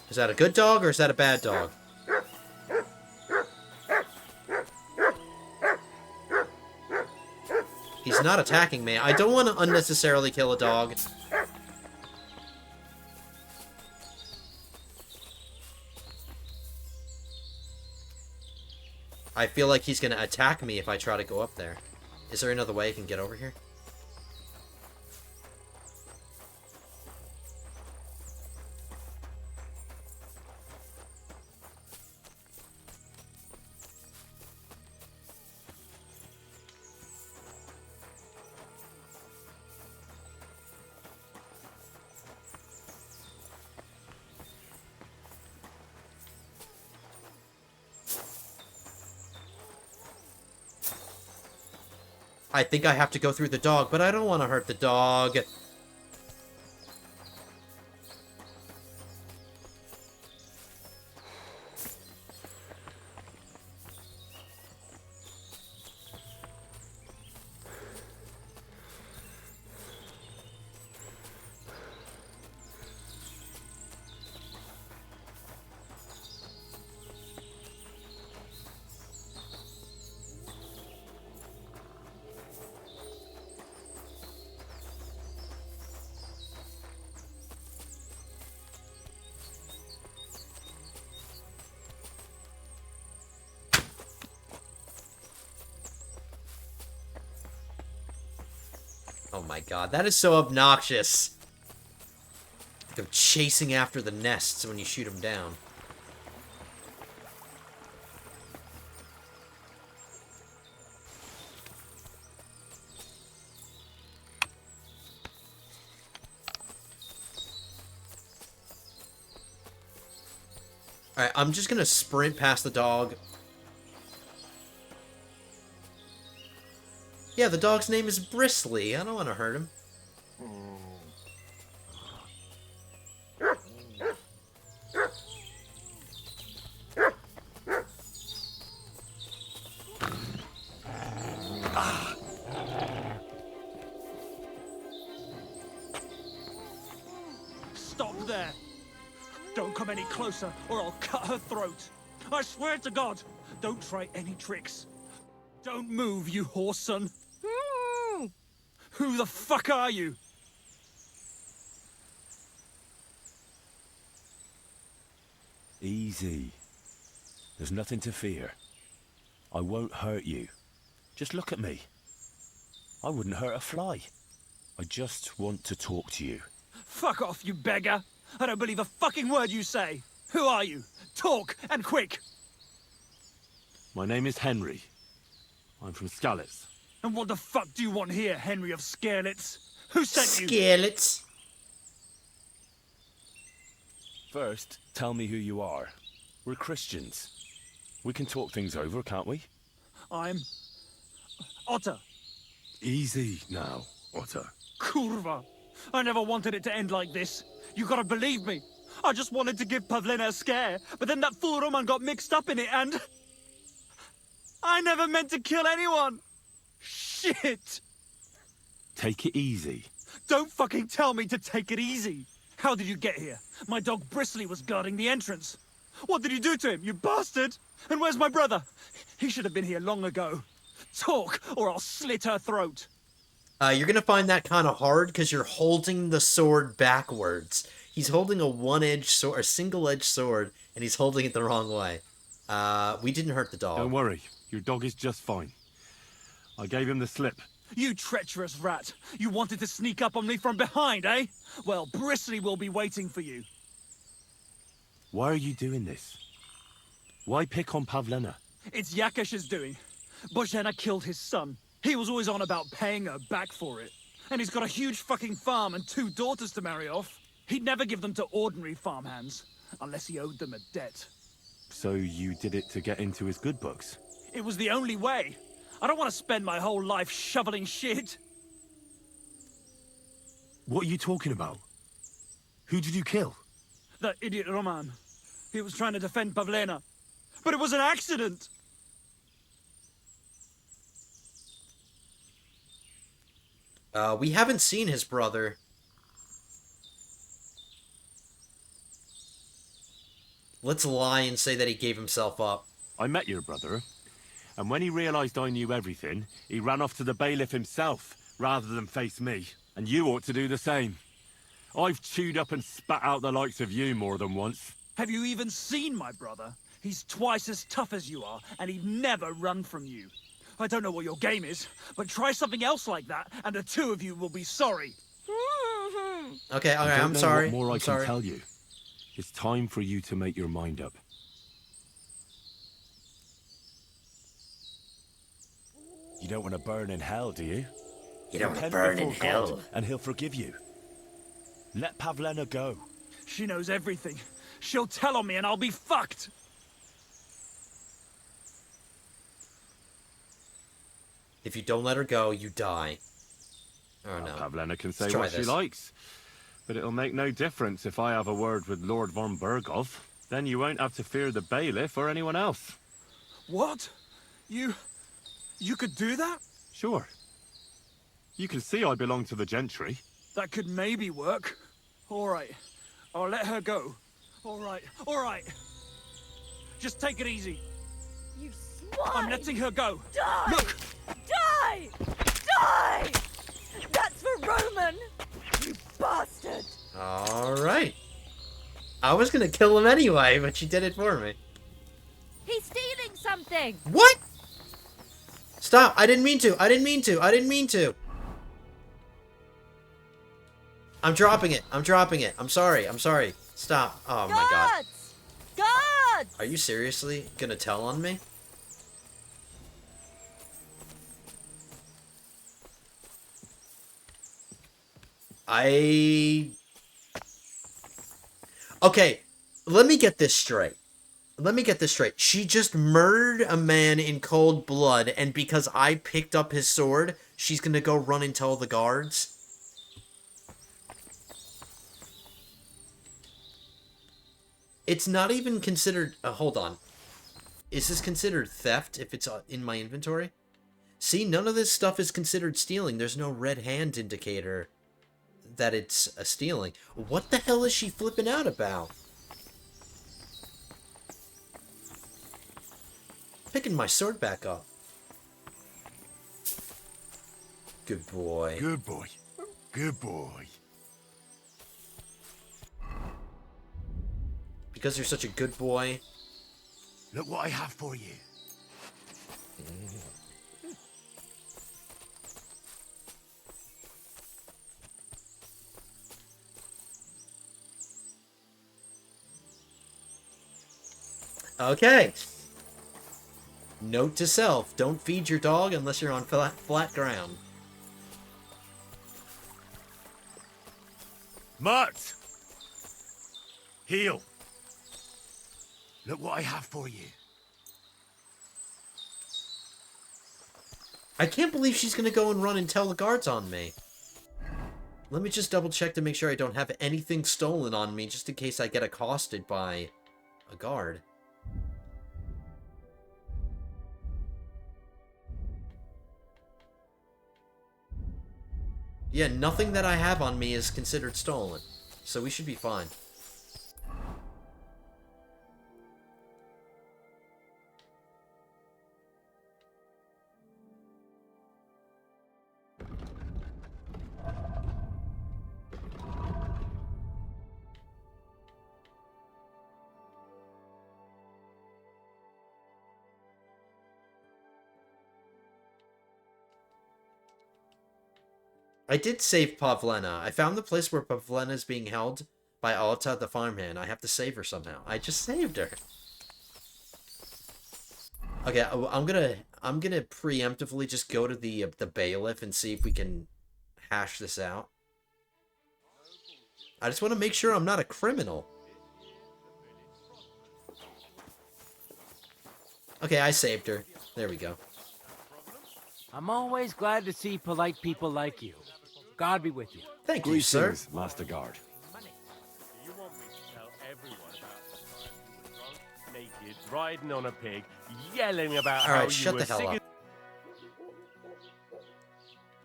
Is that a good dog or is that a bad dog? He's not attacking me. I don't want to unnecessarily kill a dog. I feel like he's going to attack me if I try to go up there. Is there another way I can get over here? I think I have to go through the dog, but I don't want to hurt the dog. Oh my god, that is so obnoxious. They're chasing after the nests when you shoot them down. Alright, I'm just gonna sprint past the dog. Yeah, the dog's name is Bristly. I don't want to hurt him. Stop there! Don't come any closer, or I'll cut her throat. I swear to God, don't try any tricks. Don't move, you horse son. Who the fuck are you? Easy. There's nothing to fear. I won't hurt you. Just look at me. I wouldn't hurt a fly. I just want to talk to you. Fuck off, you beggar! I don't believe a fucking word you say! Who are you? Talk, and quick! My name is Henry. I'm from Skalitz. And what the fuck do you want here, Henry of Scarlets? Who sent you? Skalitz. First, tell me who you are. We're Christians. We can talk things over, can't we? I'm... Otter. Easy now, Otter. Kurva. I never wanted it to end like this. You gotta believe me. I just wanted to give Pavlina a scare, but then that fool Roman got mixed up in it and... I never meant to kill anyone! Shit! Take it easy. Don't fucking tell me to take it easy! How did you get here? My dog Bristly was guarding the entrance. What did you do to him, you bastard? And where's my brother? He should have been here long ago. Talk, or I'll slit her throat. You're gonna find that kind of hard because you're holding the sword backwards. He's holding a one-edged sword, a single-edged sword, and he's holding it the wrong way. We didn't hurt the dog. Don't worry, your dog is just fine. I gave him the slip. You treacherous rat! You wanted to sneak up on me from behind, eh? Well, Bristly will be waiting for you. Why are you doing this? Why pick on Pavlina? It's Yakash's doing. Božena killed his son. He was always on about paying her back for it. And he's got a huge fucking farm and 2 daughters to marry off. He'd never give them to ordinary farmhands, unless he owed them a debt. So you did it to get into his good books? It was the only way. I don't want to spend my whole life shoveling shit. What are you talking about? Who did you kill? That idiot Roman. He was trying to defend Pavlina. But it was an accident! We haven't seen his brother. Let's lie and say that he gave himself up. I met your brother, and when he realized I knew everything, he ran off to the bailiff himself, rather than face me. And you ought to do the same. I've chewed up and spat out the likes of you more than once. Have you even seen my brother? He's twice as tough as you are, and he'd never run from you. I don't know what your game is, but try something else like that, and the 2 of you will be sorry. Okay, I don't I'm know sorry. What more I'm I sorry. can tell you. It's time for you to make your mind up. You don't want to burn in hell, do you? You don't want to Repent burn in before hell. God, and he'll forgive you. Let Pavlina go. She knows everything. She'll tell on me and I'll be fucked. If you don't let her go, you die. Oh no. Pavlina can say Let's try what she this. likes. But it'll make no difference if I have a word with Lord von Berghoff. Then you won't have to fear the bailiff or anyone else. What? You could do that? Sure. You can see I belong to the gentry. That could maybe work. All right. I'll let her go. All right. All right. Just take it easy. You swine! I'm letting her go. Die! Look! Die! Die! That's for Roman! You bastard! Alright. I was gonna kill him anyway, but she did it for me. He's stealing something! What? Stop! I didn't mean to! I didn't mean to! I didn't mean to! I'm dropping it! I'm dropping it! I'm sorry! I'm sorry! Stop! Oh my god. Guards! Are you seriously gonna tell on me? Okay, let me get this straight. Let me get this straight. She just murdered a man in cold blood, and because I picked up his sword, she's gonna go run and tell the guards? It's not even considered... hold on. Is this considered theft if it's in my inventory? See, none of this stuff is considered stealing. There's no red hand indicator that it's a stealing. What the hell is she flipping out about? Picking my sword back up. Good boy. Good boy. Good boy. Because you're such a good boy. Look what I have for you. Okay. Note to self, don't feed your dog unless you're on flat ground. Mutt! Heel! Look what I have for you. I can't believe she's gonna go and run and tell the guards on me. Let me just double check to make sure I don't have anything stolen on me, just in case I get accosted by a guard. Yeah, nothing that I have on me is considered stolen, so we should be fine. I did save Pavlena. I found the place where Pavlena is being held by Alta the farmhand. I have to save her somehow. I just saved her. Okay, I'm gonna preemptively just go to the bailiff and see if we can hash this out. I just want to make sure I'm not a criminal. Okay, I saved her. There we go. I'm always glad to see polite people like you. God be with you. Thank you, sir. Greetings, Master Guard. Do you want me to tell everyone about the time you were drunk, naked, riding on a pig, yelling about how Alright, you shut were the hell sick up. as...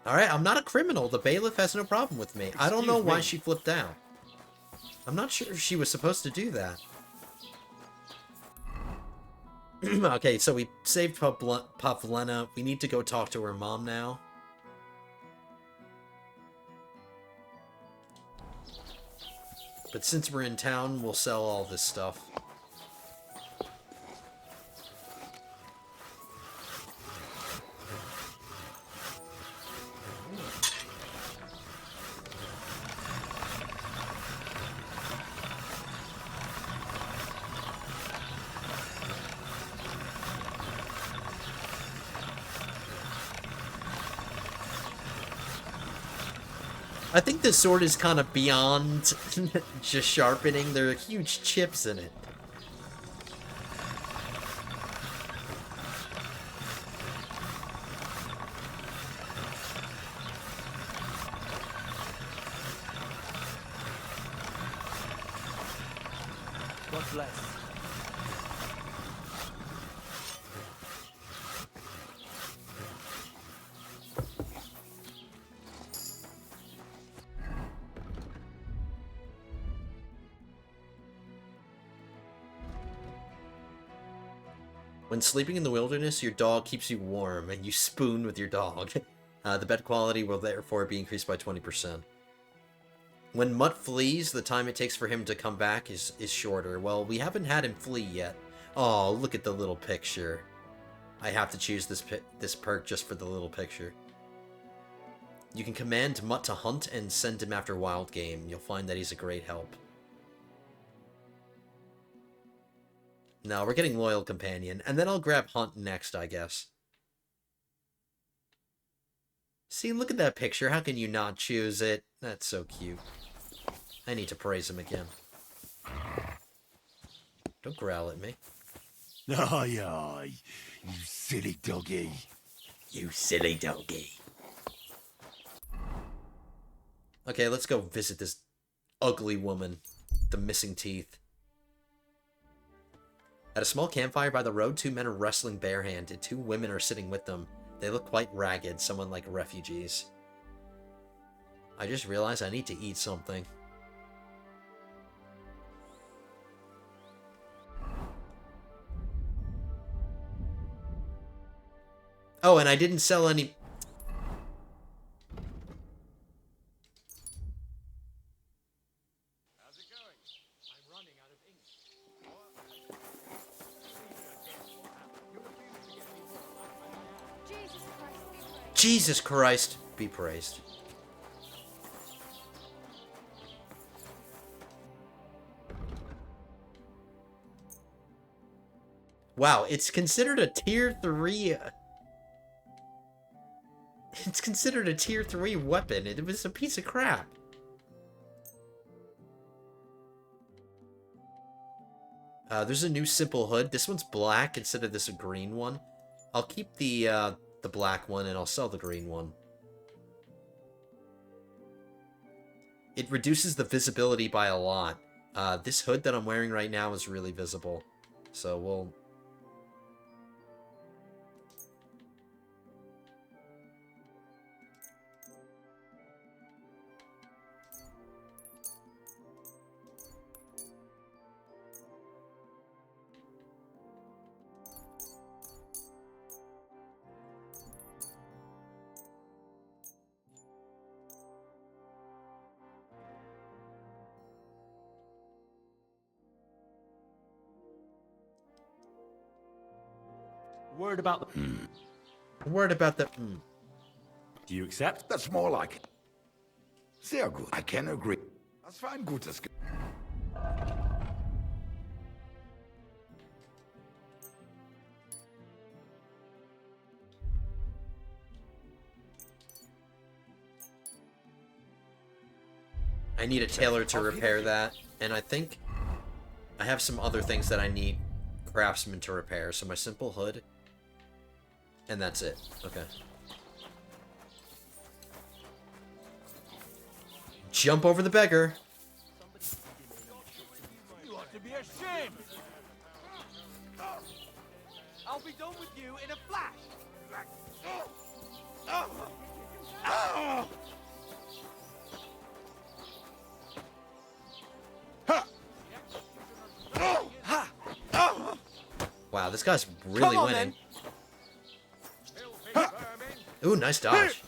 Alright, I'm not a criminal. The bailiff has no problem with me. I don't know why she flipped out. I'm not sure if she was supposed to do that. Okay, so we saved Pavlena. We need to go talk to her mom now. But since we're in town, we'll sell all this stuff. I think this sword is kind of beyond just sharpening. There are huge chips in it. What's left? When sleeping in the wilderness, your dog keeps you warm, and you spoon with your dog. The bed quality will therefore be increased by 20%. When Mutt flees, the time it takes for him to come back is shorter. Well, we haven't had him flee yet. Oh, look at the little picture. I have to choose this perk just for the little picture. You can command Mutt to hunt and send him after wild game. You'll find that he's a great help. No, we're getting Loyal Companion, and then I'll grab Hunt next, I guess. See, look at that picture. How can you not choose it? That's so cute. I need to praise him again. Don't growl at me. Aye, aye, you silly doggy. You silly doggy. Okay, let's go visit this ugly woman. The missing teeth. At a small campfire by the road, 2 men are wrestling barehanded. 2 women are sitting with them. They look quite ragged, someone like refugees. I just realized I need to eat something. Oh, and I didn't sell any... Jesus Christ, be praised. Wow, it's considered a tier 3... It's considered a tier 3 weapon. It was a piece of crap. There's a new simple hood. This one's black instead of this green one. I'll keep the black one and I'll sell the green one. It reduces the visibility by a lot. This hood that I'm wearing right now is really visible. So we'll... Word about the... Word about the... Do you accept? That's more like it. Sehr gut. I can agree. Das war ein gutes... I need a tailor to repair that, and I think I have some other things that I need craftsmen to repair. So my simple hood, and that's it. Okay. Jump over the beggar. You ought to be ashamed! I'll be done with you in a flash! Wow, this guy's really winning. Ooh, nice dodge.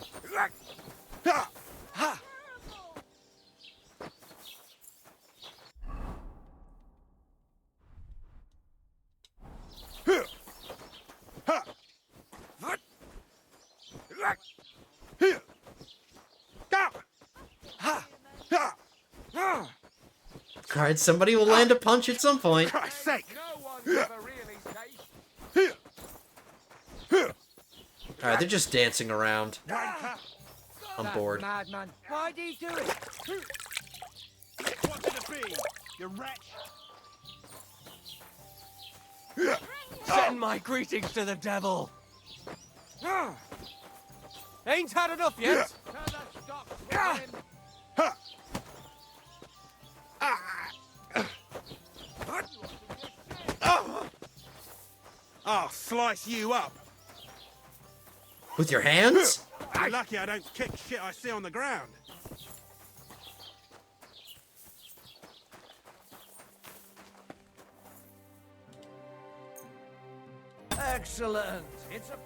Alright, somebody will land a punch at some point. Christ's sake! Alright, they're just dancing around. I'm bored. Madman, why do you do it? What could it be? You wretch! Send my greetings to the devil! Ain't had enough yet? I'll slice you up. With your hands? You're lucky I don't kick shit I see on the ground. Excellent. It's a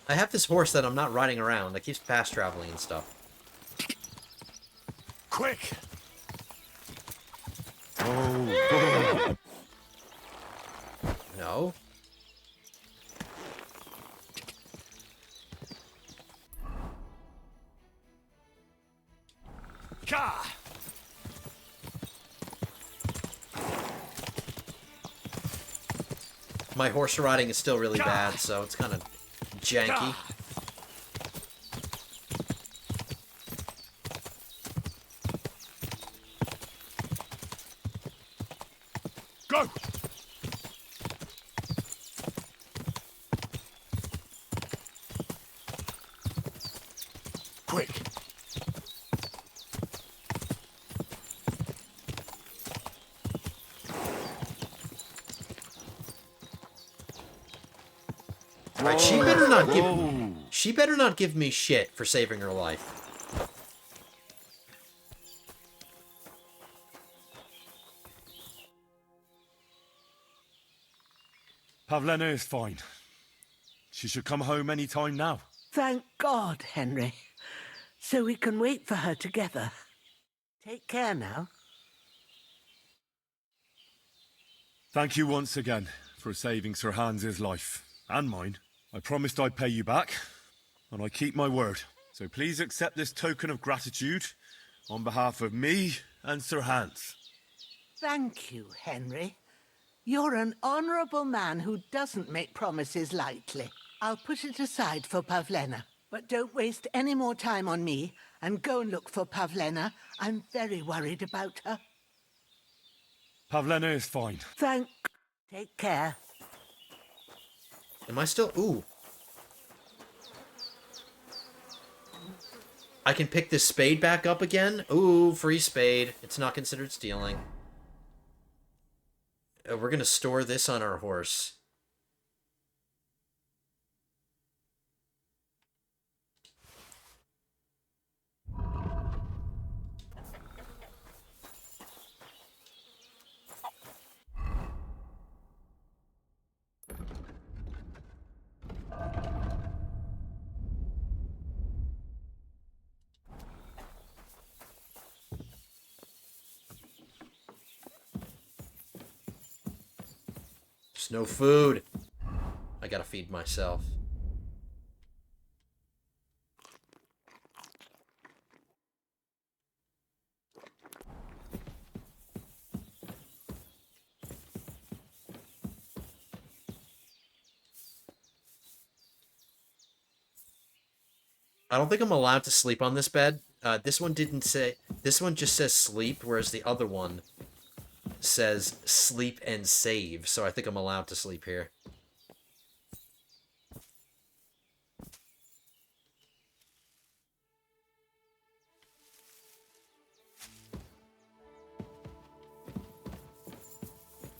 I have this horse that I'm not riding around. That keeps fast traveling and stuff. Quick! Oh. No. Ka! My horse riding is still really bad, so it's kind of janky. Go! Quick! Alright, she better not give... She better not give me shit for saving her life. Pavlena is fine. She should come home any time now. Thank God, Henry. So we can wait for her together. Take care now. Thank you once again for saving Sir Hans's life. And mine. I promised I'd pay you back, and I keep my word. So please accept this token of gratitude on behalf of me and Sir Hans. Thank you, Henry. You're an honourable man who doesn't make promises lightly. I'll put it aside for Pavlena, but don't waste any more time on me, and go and look for Pavlena. I'm very worried about her. Pavlena is fine. Take care. Am I still... Ooh. I can pick this spade back up again? Ooh, free spade. It's not considered stealing. We're gonna store this on our horse. There's no food. I gotta feed myself. I don't think I'm allowed to sleep on this bed. This one didn't say... This one just says sleep, whereas the other one says sleep and save. So I think I'm allowed to sleep here.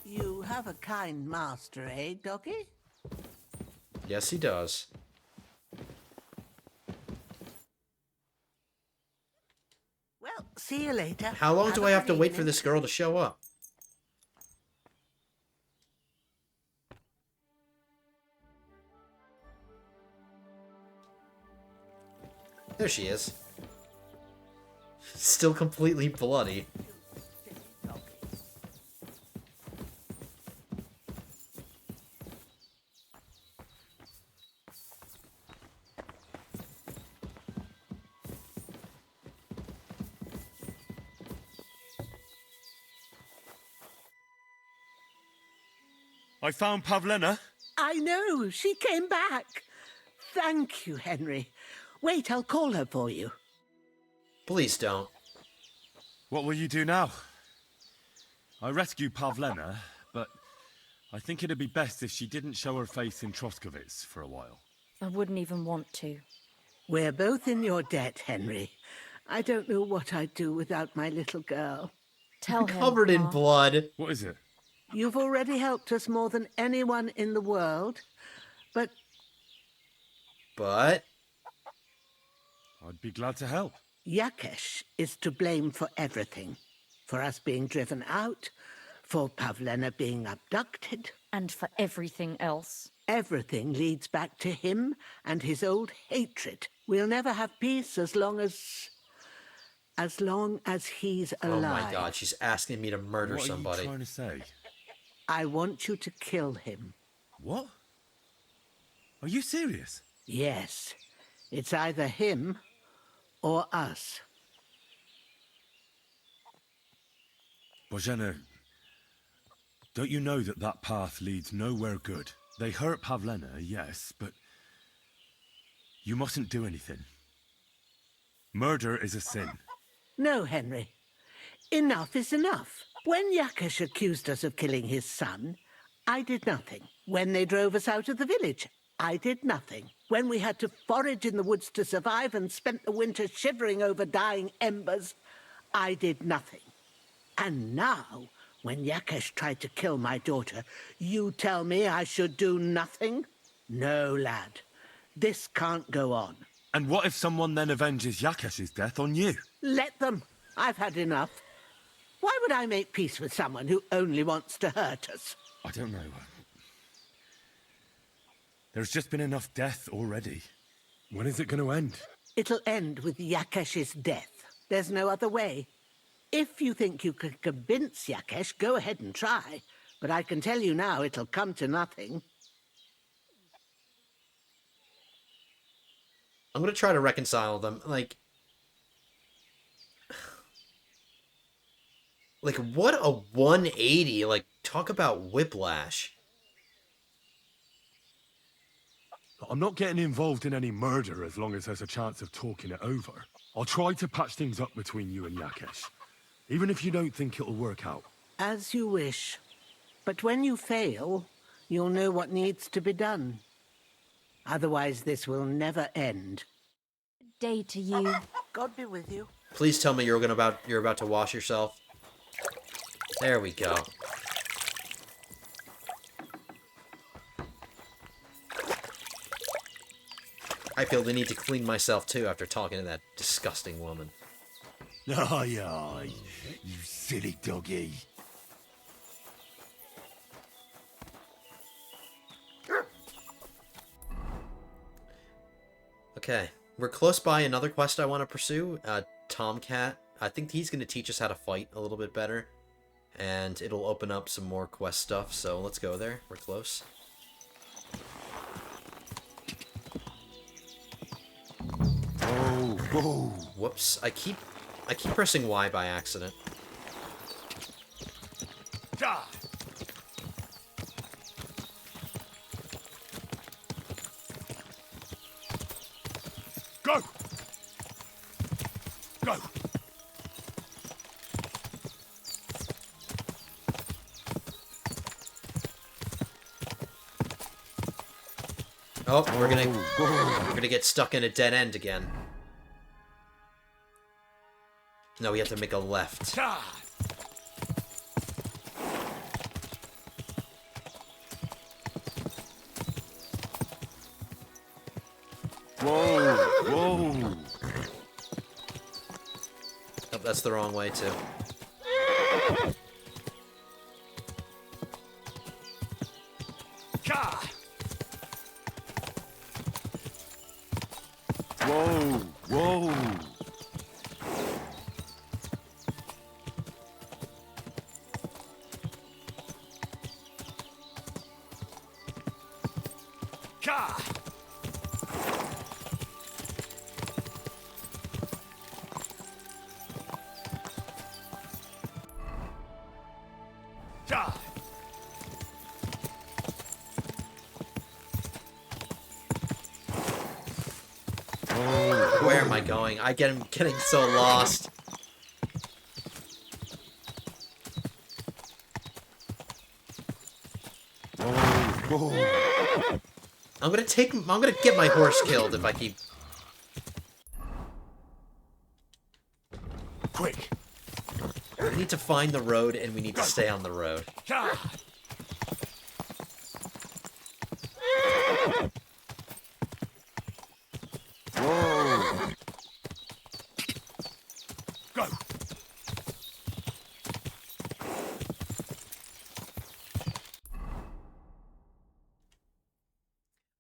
You have a kind master, eh, Doggy? Yes, he does. Well, see you later. How long do I have to wait for this girl to show up? There she is. Still completely bloody. I found Pavlena. I know, she came back. Thank you, Henry. Wait, I'll call her for you. Please don't. What will you do now? I rescued Pavlena, but I think it'd be best if she didn't show her face in Troskovitz for a while. I wouldn't even want to. We're both in your debt, Henry. I don't know what I'd do without my little girl. Tell him, Covered in Ma. blood. What is it? You've already helped us more than anyone in the world, but... But? I'd be glad to help. Yakesh is to blame for everything. For us being driven out, for Pavlena being abducted. And for everything else. Everything leads back to him and his old hatred. We'll never have peace as long as he's alive. Oh my god, she's asking me to murder somebody. What are you trying to say? I want you to kill him. What? Are you serious? Yes. It's either him or us. Bożena, don't you know that that path leads nowhere good? They hurt Pavlena, yes, but you mustn't do anything. Murder is a sin. No, Henry. Enough is enough. When Yakesh accused us of killing his son, I did nothing. When they drove us out of the village, I did nothing. When we had to forage in the woods to survive and spent the winter shivering over dying embers, I did nothing. And now, when Yakesh tried to kill my daughter, you tell me I should do nothing? No, lad. This can't go on. And what if someone then avenges Yakesh's death on you? Let them. I've had enough. Why would I make peace with someone who only wants to hurt us? I don't know. There's just been enough death already. When is it going to end? It'll end with Yakesh's death. There's no other way. If you think you can convince Yakesh, go ahead and try. But I can tell you now, it'll come to nothing. I'm gonna try to reconcile them. Like, what a 180. Like, talk about whiplash. I'm not getting involved in any murder as long as there's a chance of talking it over. I'll try to patch things up between you and Yakesh, even if you don't think it'll work out. As you wish. But when you fail, you'll know what needs to be done. Otherwise, this will never end. Day to you. God be with you. Please tell me you're about to wash yourself. There we go. I feel the need to clean myself too after talking to that disgusting woman. Aye, aye, you silly doggy. Okay, we're close by another quest I want to pursue. Tomcat. I think he's going to teach us how to fight a little bit better. And it'll open up some more quest stuff, so let's go there. We're close. Oh, whoa. Whoops. I keep pressing Y by accident. Go! Go! Oh, we're gonna get stuck in a dead end again. No, we have to make a left. Whoa! Whoa! Oh, that's the wrong way too. Whoa! Whoa! Where am I going? I'm getting so lost. I'm gonna get my horse killed if I keep... Quick! We need to find the road and we need to stay on the road. Whoa! Go!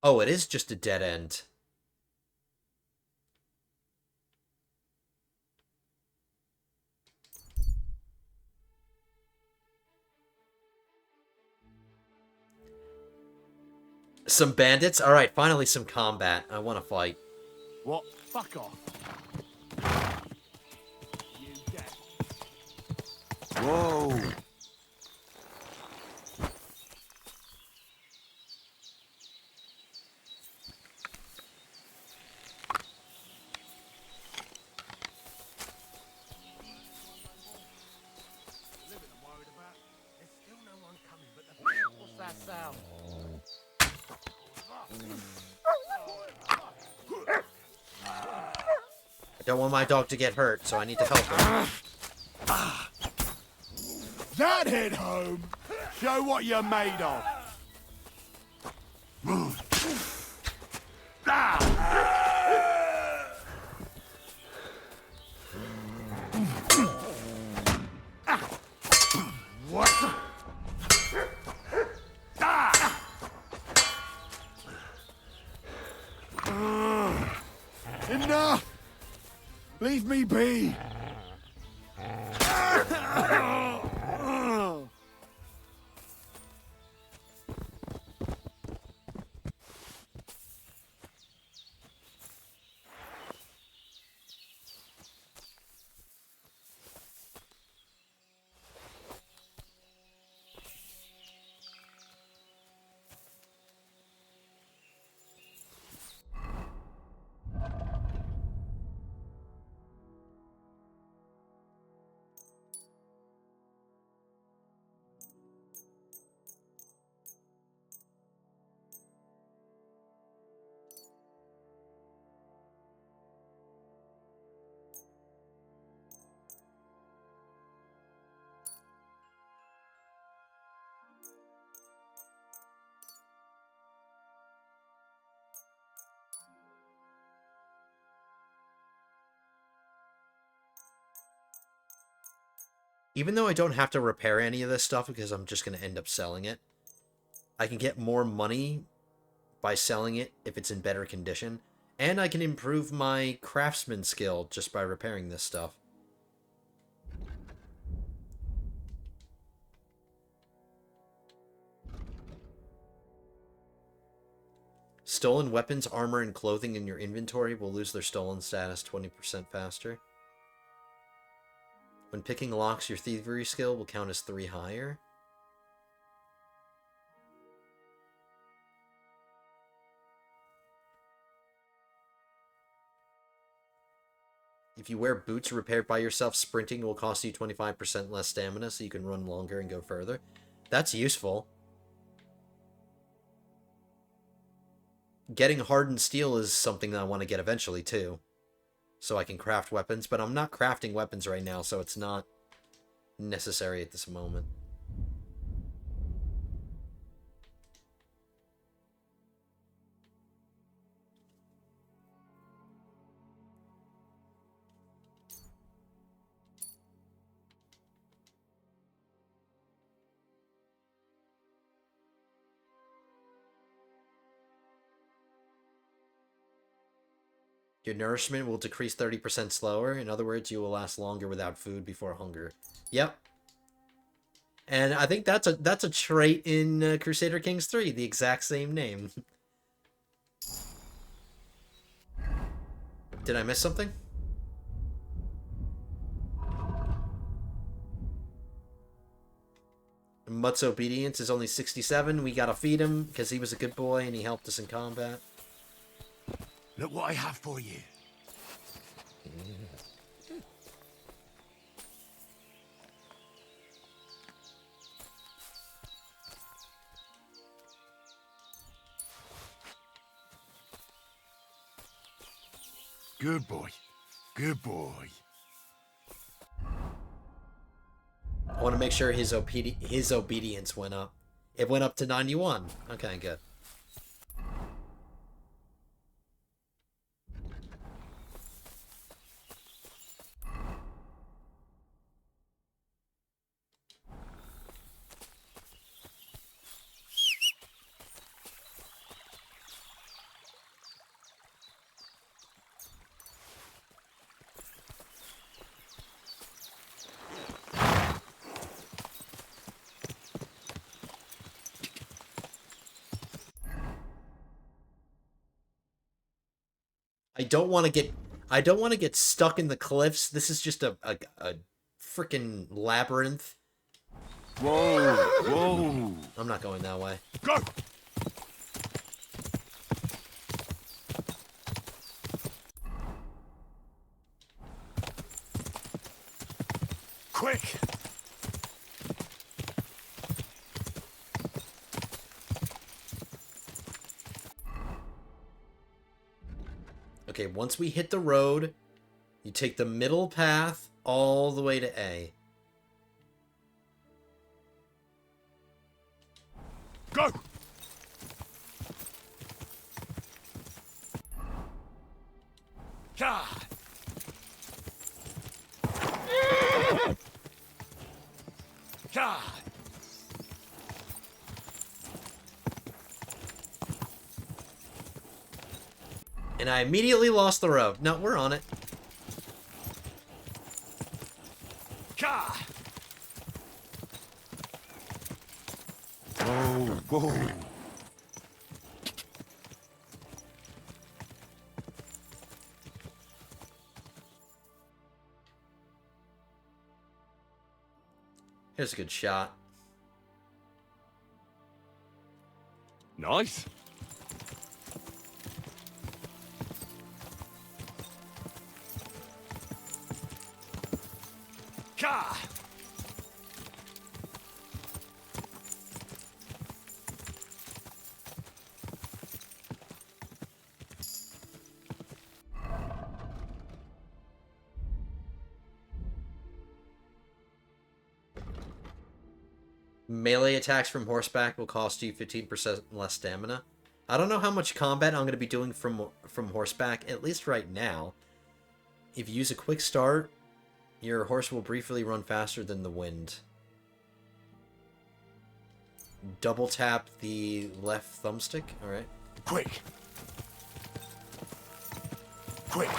Oh, it is just a dead end. Some bandits? Alright, finally some combat. I want to fight. What? Fuck off. Whoa! What's that sound? I don't want my dog to get hurt, so I need to help him. That hit home! Show what you're made of! What? Leave me be! Even though I don't have to repair any of this stuff because I'm just going to end up selling it, I can get more money by selling it if it's in better condition, and I can improve my craftsman skill just by repairing this stuff. Stolen weapons, armor, and clothing in your inventory will lose their stolen status 20% faster. When picking locks, your thievery skill will count as 3 higher. If you wear boots repaired by yourself, sprinting will cost you 25% less stamina, so you can run longer and go further. That's useful. Getting hardened steel is something that I want to get eventually, too. So I can craft weapons, but I'm not crafting weapons right now, so it's not necessary at this moment. Your nourishment will decrease 30% slower. In other words, you will last longer without food before hunger. Yep. And I think that's a trait in Crusader Kings 3, the exact same name. Did I miss something? Mutt's obedience is only 67. We gotta feed him because he was a good boy and he helped us in combat. Look what I have for you. Good boy. Good boy. I want to make sure his obedience went up. It went up to 91. Okay, good. I don't want to get stuck in the cliffs. This is just a freaking labyrinth. Whoa, whoa. I'm not going that way. Go! Quick! Okay, once we hit the road, you take the middle path all the way to A. Go! God! God! And I immediately lost the road. No, we're on it. Whoa, whoa. Here's a good shot. Nice. Ka! Melee attacks from horseback will cost you 15% less stamina. I don't know how much combat I'm going to be doing from horseback, at least right now. If you use a quick start, your horse will briefly run faster than the wind. Double tap the left thumbstick. Alright. Quick! Quick!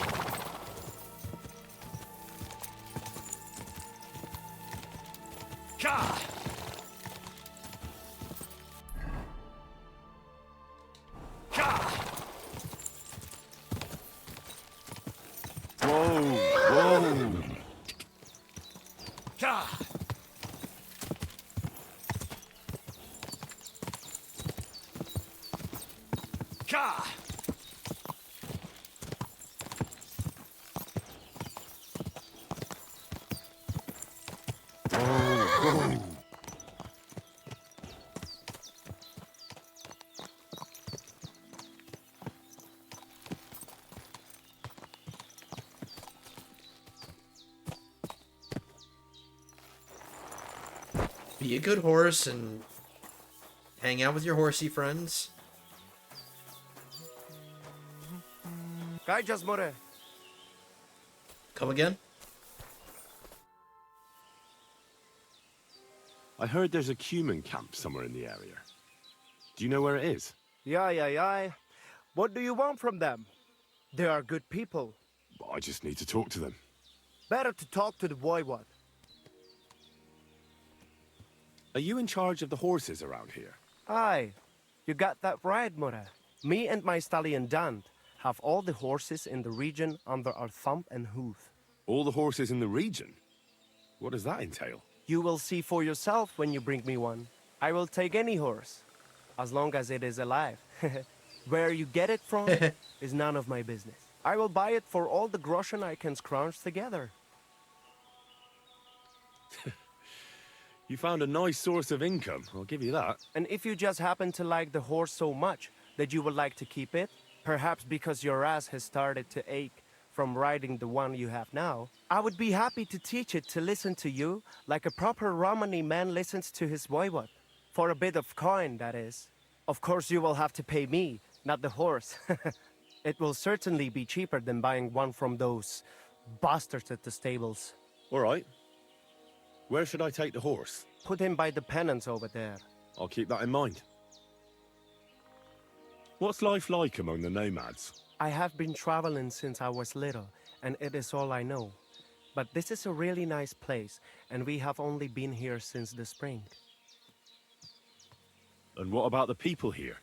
Ka! Whoa! Whoa! Ka! Ka! Whoa! Be a good horse and hang out with your horsey friends. Come again? I heard there's a cumin camp somewhere in the area. Do you know where it is? Yeah. What do you want from them? They are good people. I just need to talk to them. Better to talk to the voivod. Are you in charge of the horses around here? Aye, you got that right, Mura. Me and my stallion Dan have all the horses in the region under our thumb and hoof. All the horses in the region? What does that entail? You will see for yourself when you bring me one. I will take any horse, as long as it is alive. Where you get it from is none of my business. I will buy it for all the groschen I can scrounge together. You found a nice source of income, I'll give you that. And if you just happen to like the horse so much that you would like to keep it, perhaps because your ass has started to ache from riding the one you have now, I would be happy to teach it to listen to you like a proper Romani man listens to his voivod. For a bit of coin, that is. Of course you will have to pay me, not the horse. It will certainly be cheaper than buying one from those bastards at the stables. All right. Where should I take the horse? Put him by the pennants over there. I'll keep that in mind. What's life like among the nomads? I have been traveling since I was little, and it is all I know. But this is a really nice place, and we have only been here since the spring. And what about the people here?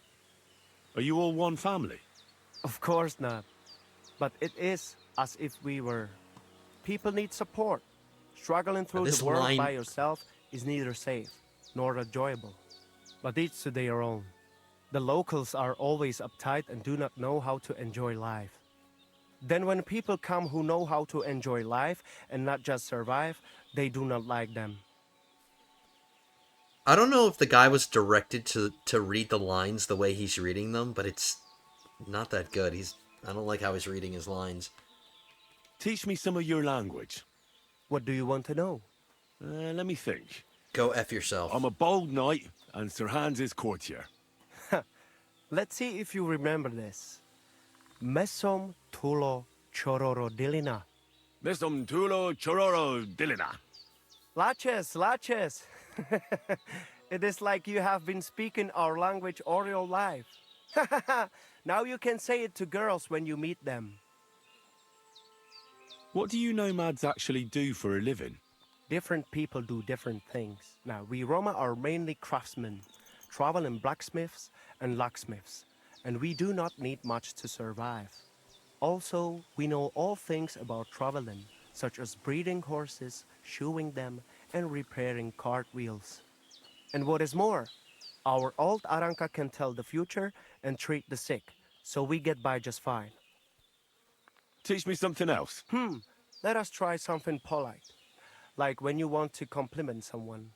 Are you all one family? Of course not. But it is as if we were. People need support. Struggling through the world by yourself is neither safe nor enjoyable. But each to their own. The locals are always uptight and do not know how to enjoy life. Then when people come who know how to enjoy life and not just survive, they do not like them. I don't know if the guy was directed to read the lines the way he's reading them, but it's not that good. I don't like how he's reading his lines. Teach me some of your language. What do you want to know? Let me think. Go F yourself. I'm a bold knight, and Sir Hans is courtier. Let's see if you remember this. Mesom tulo chororo dilina. Mesom tulo chororo dilina. Laches. It is like you have been speaking our language all your life. Now you can say it to girls when you meet them. What do you nomads actually do for a living? different people do different things. Now, we Roma are mainly craftsmen, traveling blacksmiths and locksmiths, and we do not need much to survive. Also, we know all things about traveling, such as breeding horses, shoeing them, and repairing cartwheels. And what is more, our old Aranka can tell the future and treat the sick, so we get by just fine. Teach me something else. Let us try something polite. Like when you want to compliment someone.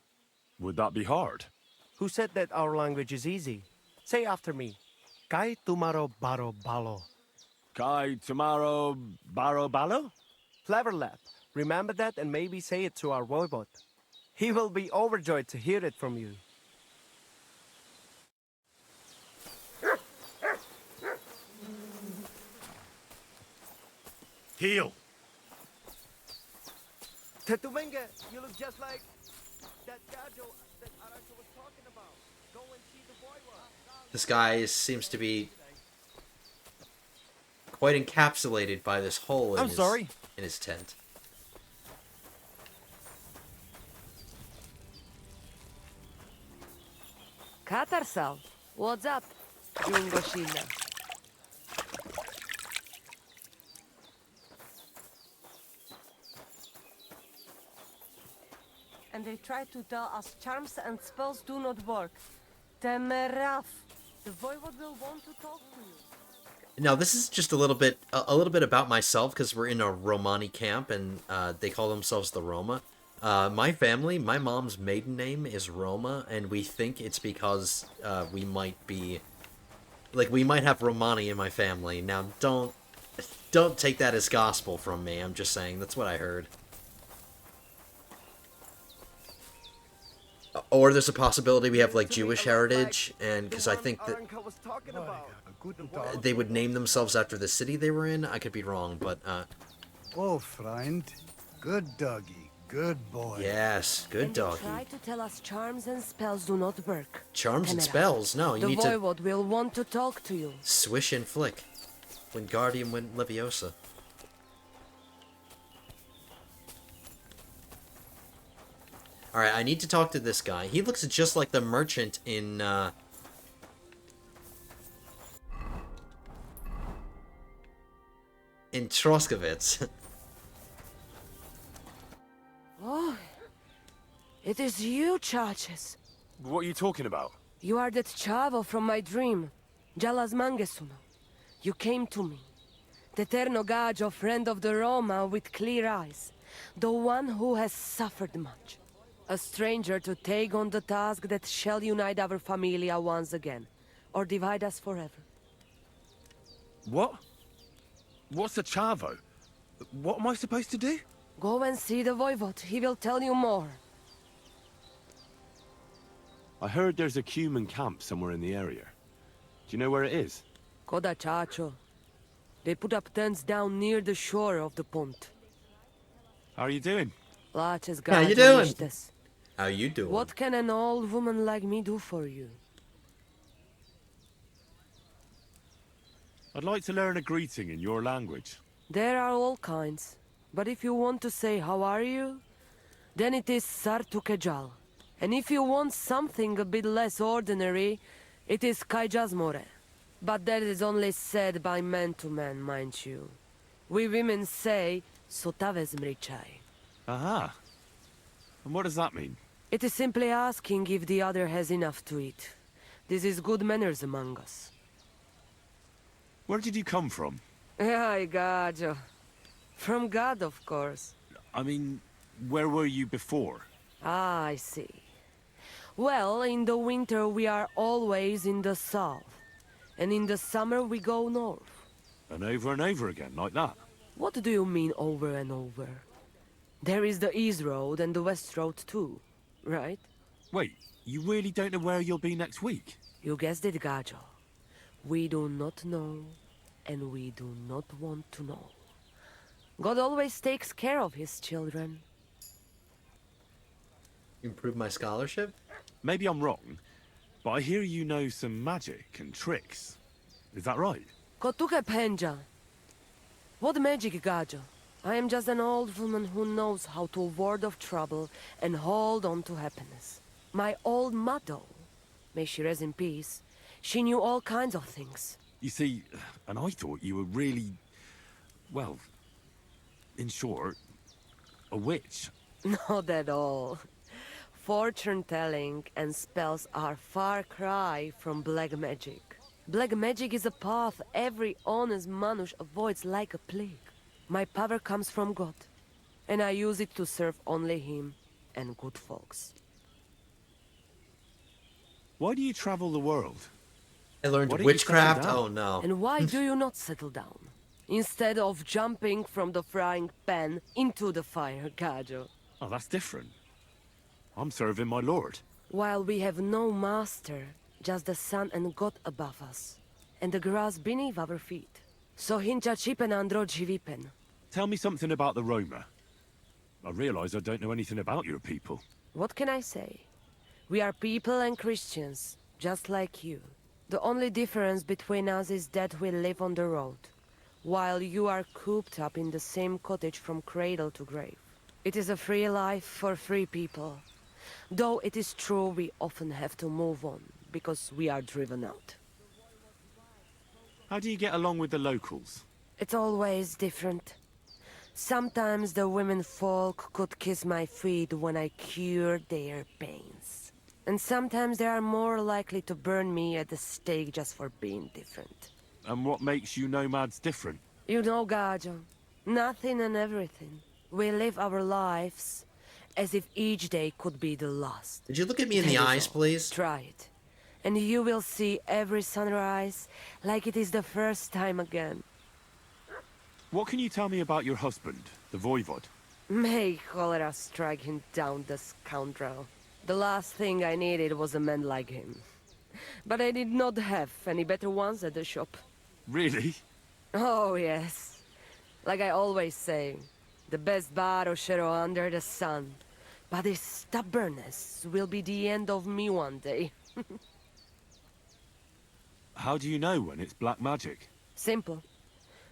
Would that be hard? Who said that our language is easy? Say after me. Kai tumaro baro balo. Kai tomorrow baro balo? Clever lad. Remember that and maybe say it to our voivod. He will be overjoyed to hear it from you. Heel. Tetuvenga, you look just like that Gajo that Aranka was talking about. Go and see the voivod. This guy seems to be quite encapsulated by this hole in his tent. Katarsal, what's up, Jungoshina? And they try to tell us charms and spells do not work. Temeraf, the voivod will want to talk to you. Now, this is just a little bit about myself, because we're in a Romani camp, and they call themselves the Roma. My family, my mom's maiden name is Roma, and we think it's because we might be, like, we might have Romani in my family. Now, don't take that as gospel from me. I'm just saying that's what I heard. Or there's a possibility we have, like, Jewish heritage, and because I think that they would name themselves after the city they were in. I could be wrong, but Oh, friend. Good doggy. Good boy. Yes, good doggy. Try to tell us charms and spells do not work. Charms and spells? No, you need to... The voivod will want to talk to you. Swish and flick. Wingardium Leviosa. Alright, I need to talk to this guy. He looks just like the merchant in, Troskowitz. Oh, it is you, Charges. What are you talking about? You are that chavo from my dream, Jalas Mangesuno. You came to me, the Terno Gajo, friend of the Roma with clear eyes, the one who has suffered much. A stranger to take on the task that shall unite our familia once again, or divide us forever. What? What's a chavo? What am I supposed to do? Go and see the voivod. He will tell you more. I heard there's a Cuman camp somewhere in the area. Do you know where it is? Koda Chacho. They put up tents down near the shore of the pond. How are you doing? How you doing? How you doing? What can an old woman like me do for you? I'd like to learn a greeting in your language. There are all kinds. But if you want to say how are you, then it is Sartukejal. And if you want something a bit less ordinary, it is Kaijazmore. But that is only said by man to man, mind you. We women say Sotaves mrichai. Aha. And what does that mean? It is simply asking if the other has enough to eat. This is good manners among us. Where did you come from? Ay, Gajo. From God, of course. I mean, where were you before? Ah, I see. Well, in the winter we are always in the south. And in the summer we go north. And over again, like that? What do you mean over and over? There is the East Road and the West Road too, right? Wait, you really don't know where you'll be next week? You guessed it, Gajo. We do not know, and we do not want to know. God always takes care of his children. Improve my scholarship? Maybe I'm wrong, but I hear you know some magic and tricks. Is that right? Kotuke Penja. What magic, Gajo? I am just an old woman who knows how to ward off trouble and hold on to happiness. My old mother, may she rest in peace, she knew all kinds of things. You see, and I thought you were really, well, in short, a witch. Not at all. Fortune-telling and spells are far cry from black magic. Black magic is a path every honest Manush avoids like a plague. My power comes from God, and I use it to serve only Him and good folks. Why do you travel the world? I learned Why don't you witchcraft? settle down? Oh no. And why do you not settle down? Instead of jumping from the frying pan into the fire, Gajo. Oh, that's different. I'm serving my lord. While we have no master, just the sun and God above us, and the grass beneath our feet. So hincha chipen andro jivipen. Tell me something about the Roma. I realize I don't know anything about your people. What can I say? We are people and Christians, just like you. The only difference between us is that we live on the road, while you are cooped up in the same cottage from cradle to grave. It is a free life for free people. Though it is true we often have to move on, because we are driven out. How do you get along with the locals? It's always different. Sometimes the women folk could kiss my feet when I cured their pains. And sometimes they are more likely to burn me at the stake just for being different. And what makes you nomads different? You know, Gajo, nothing and everything. We live our lives as if each day could be the last. Did you look at me in the eyes, please? Try it. And you will see every sunrise like it is the first time again. What can you tell me about your husband, the Voivod? May cholera strike him down, the scoundrel. The last thing I needed was a man like him. But I did not have any better ones at the shop. Really? Oh, yes. Like I always say, the best baroshero under the sun. But his stubbornness will be the end of me one day. How do you know when it's black magic? Simple.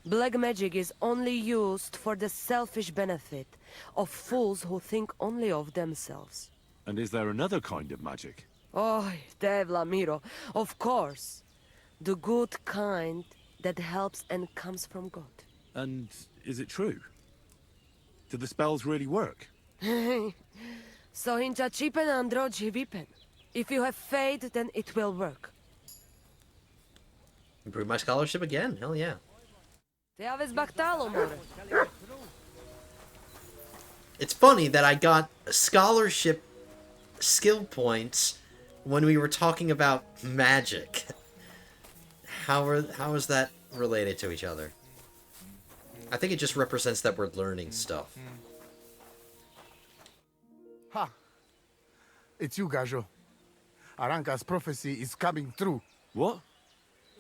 Black magic is only used for the selfish benefit of fools who think only of themselves. And is there another kind of magic? Oh, Devla Miro, of course. The good kind that helps and comes from God. And is it true? Do the spells really work? So hincha chipen andro jivipen. If you have faith, then it will work. Improve my scholarship again. Hell yeah. It's funny that I got scholarship skill points when we were talking about magic. How is that related to each other? I think it just represents that we're learning stuff. Ha! It's you, Gajo. Aranka's prophecy is coming true. What?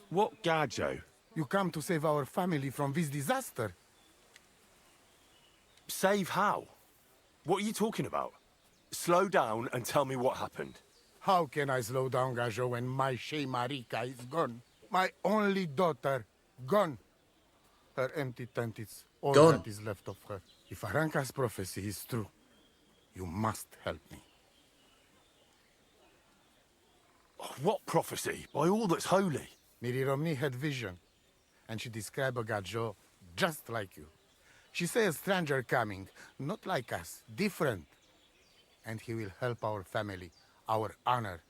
What Gajo? You come to save our family from this disaster. Save how? What are you talking about? Slow down and tell me what happened. How can I slow down, Gajo, when my Shea Marika is gone? My only daughter, gone. Her empty tent is all Gone. that is left of her. If Aranka's prophecy is true, you must help me. What prophecy? By all that's holy. Miri Romni had vision, and she described a Gajo just like you. She said a stranger coming, not like us, different. And he will help our family, our honor.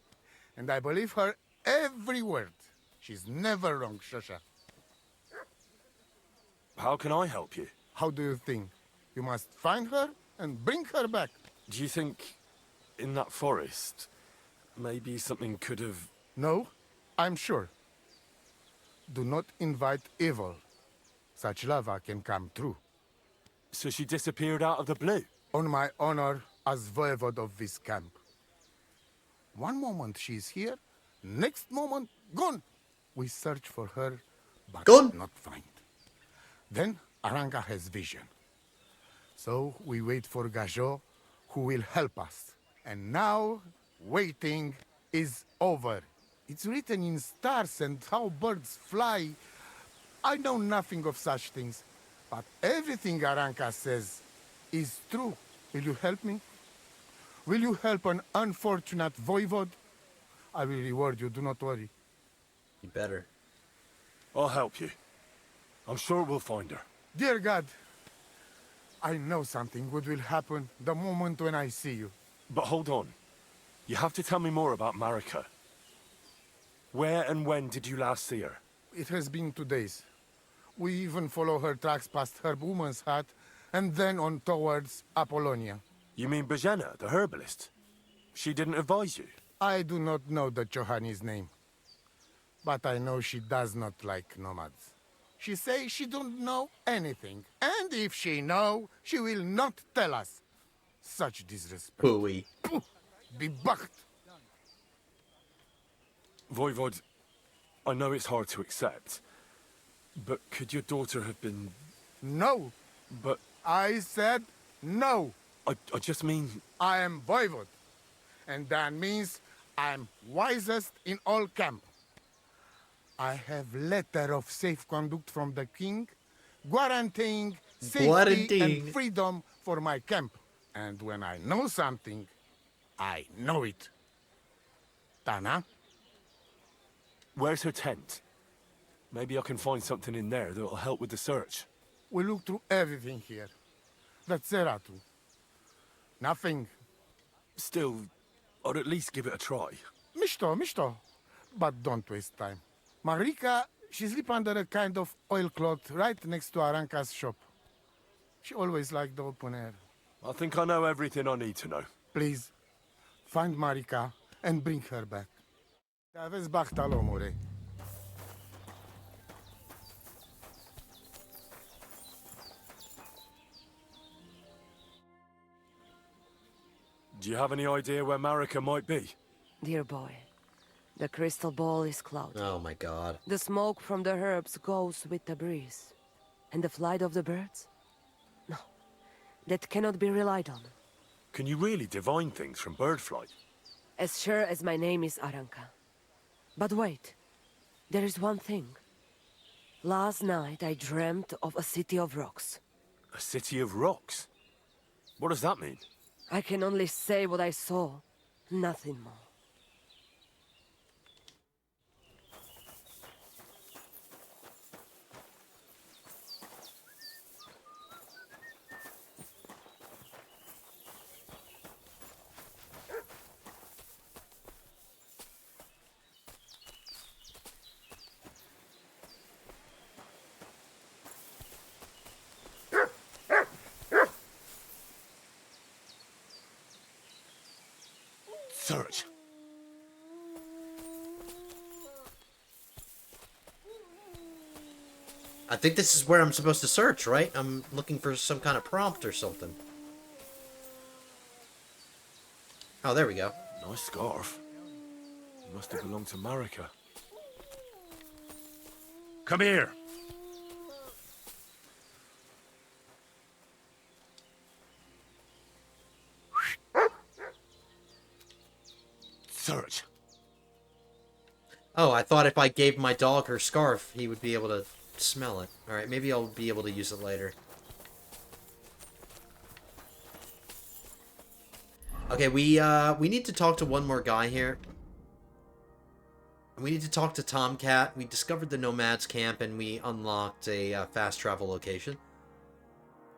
And I believe her every word. She's never wrong, Shosha. How can I help you? How do you think? You must find her and bring her back. Do you think in that forest, maybe something could have... No, I'm sure. Do not invite evil. Such lava can come true. So she disappeared out of the blue? On my honor as voivod of this camp. One moment she is here, next moment gone. We search for her, but not find. Then Aranga has vision. So we wait for Gajo, who will help us. And now, waiting is over. It's written in stars and how birds fly. I know nothing of such things. But everything Aranka says is true. Will you help me? Will you help an unfortunate voivode? I will reward you, do not worry. You better. I'll help you. I'm sure we'll find her. Dear God, I know something good will happen the moment when I see you. But hold on. You have to tell me more about Marika. Where and when did you last see her? It has been 2 days. We even follow her tracks past her woman's hut, and then on towards Apollonia. You mean Bojana, the herbalist? She didn't advise you? I do not know the Johanni's name. But I know she does not like nomads. She says she don't know anything. And if she know, she will not tell us. Such disrespect. Hooey. Be bucked. Voivod, I know it's hard to accept, but could your daughter have been... No. But... I said no. I just mean... I am Voivod. And that means I'm wisest in all camp. I have letter of safe conduct from the king, guaranteeing safety and freedom for my camp. And when I know something, I know it. Tana? Where's her tent? Maybe I can find something in there that'll help with the search. We look through everything here. That's Zeratu. Nothing. Still, I'd at least give it a try. Mishto. But don't waste time. Marika, she sleep under a kind of oilcloth right next to Aranka's shop. She always liked the open air. I think I know everything I need to know. Please, find Marika and bring her back. Aveți bachtal, omule. Do you have any idea where Marika might be? Dear boy, the crystal ball is clouded. Oh my god. The smoke from the herbs goes with the breeze. And the flight of the birds? No, that cannot be relied on. Can you really divine things from bird flight? As sure as my name is Aranka. But wait, there is one thing. Last night I dreamt of a city of rocks. A city of rocks? What does that mean? I can only say what I saw, nothing more. Search. I think this is where I'm supposed to search, right? I'm looking for some kind of prompt or something. Oh, there we go. Nice scarf. Must have belonged to Marika. Come here. Search. Oh, I thought if I gave my dog her scarf, he would be able to smell it. Alright, maybe I'll be able to use it later. Okay, we need to talk to one more guy here. We need to talk to Tomcat. We discovered the Nomads camp and we unlocked a fast travel location.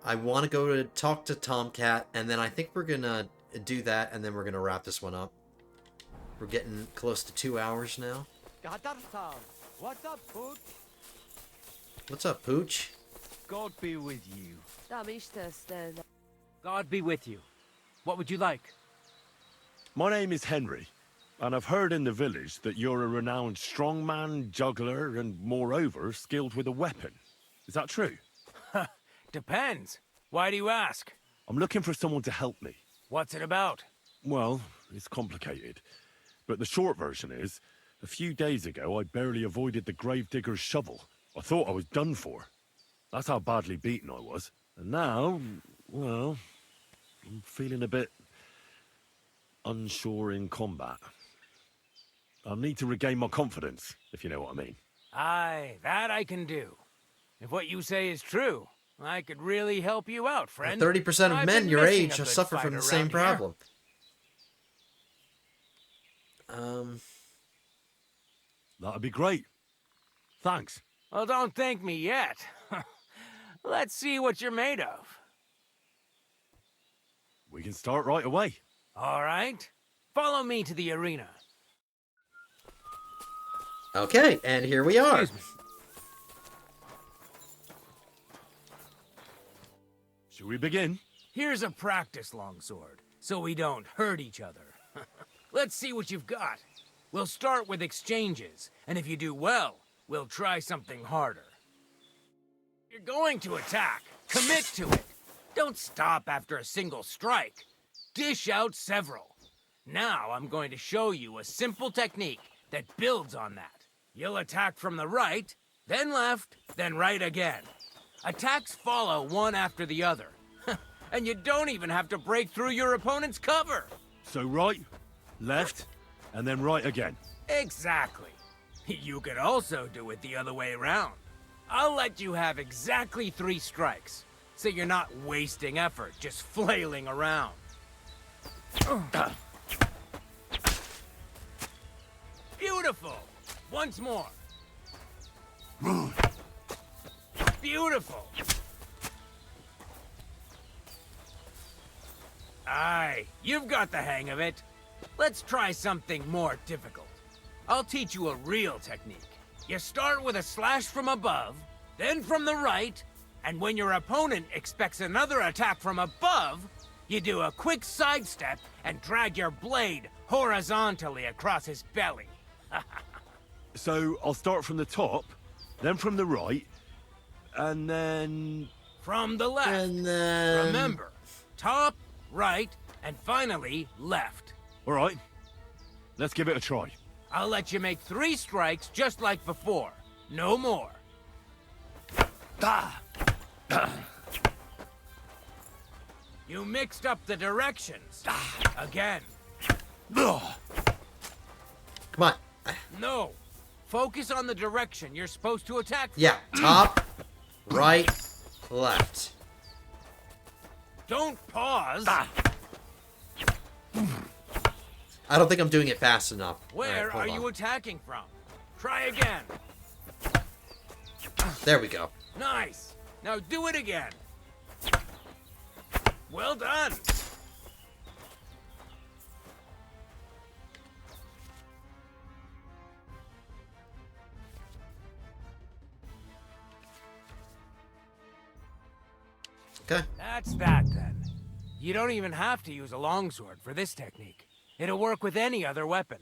I want to go to talk to Tomcat, and then I think we're gonna do that, and then we're gonna wrap this one up. We're getting close to 2 hours now. What's up, Pooch? What's up, Pooch? God be with you. God be with you. What would you like? My name is Henry, and I've heard in the village that you're a renowned strongman, juggler, and moreover, skilled with a weapon. Is that true? Depends. Why do you ask? I'm looking for someone to help me. What's it about? Well, it's complicated. But the short version is, a few days ago I barely avoided the gravedigger's shovel. I thought I was done for. That's how badly beaten I was. And now, well, I'm feeling a bit unsure in combat. I'll need to regain my confidence, if you know what I mean. Aye, that I can do. If what you say is true, I could really help you out, friend. 30% of I've men been your missing age a good suffer fight from the around same here. problem. That'd be great. Thanks. Well, don't thank me yet. Let's see what you're made of. We can start right away. All right. Follow me to the arena. Okay, and here we are. Excuse me. Should we begin? Here's a practice longsword, so we don't hurt each other. Let's see what you've got. We'll start with exchanges, and if you do well, we'll try something harder. You're going to attack. Commit to it. Don't stop after a single strike. Dish out several. Now I'm going to show you a simple technique that builds on that. You'll attack from the right, then left, then right again. Attacks follow one after the other. And you don't even have to break through your opponent's cover. So right, left, and then right again. Exactly. You could also do it the other way around. I'll let you have exactly 3 strikes, so you're not wasting effort just flailing around. Beautiful! Once more. Beautiful! Aye, you've got the hang of it. Let's try something more difficult. I'll teach you a real technique. You start with a slash from above, then from the right, and when your opponent expects another attack from above, you do a quick sidestep and drag your blade horizontally across his belly. So I'll start from the top, then from the right, and then... From the left. And then... Remember, top, right, and finally left. All right, let's give it a try. I'll let you make 3 strikes just like before. No more. You mixed up the directions. Again. Come on. No. Focus on the direction you're supposed to attack from. Yeah, top, right, left. Don't pause. I don't think I'm doing it fast enough. Where All right, are hold you attacking from? Try again. on. There we go. Nice. Now do it again. Well done. Okay. That's that then. You don't even have to use a longsword for this technique. It'll work with any other weapon.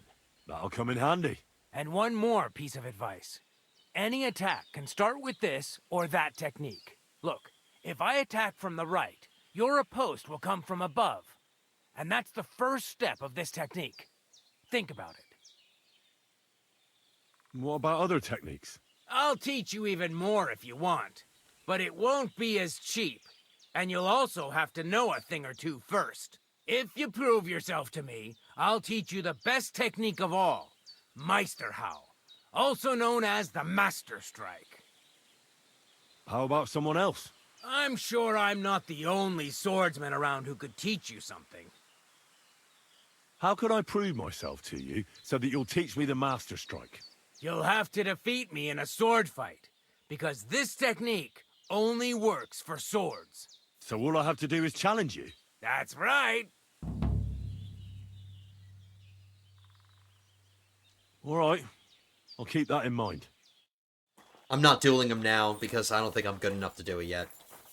That'll come in handy. And one more piece of advice. Any attack can start with this or that technique. Look, if I attack from the right, your riposte will come from above. And that's the first step of this technique. Think about it. What about other techniques? I'll teach you even more if you want. But it won't be as cheap. And you'll also have to know a thing or two first. If you prove yourself to me, I'll teach you the best technique of all. Meisterhau, also known as the Master Strike. How about someone else? I'm sure I'm not the only swordsman around who could teach you something. How could I prove myself to you so that you'll teach me the Master Strike? You'll have to defeat me in a sword fight, because this technique only works for swords. So all I have to do is challenge you? That's right. All right. I'll keep that in mind. I'm not dueling him now because I don't think I'm good enough to do it yet.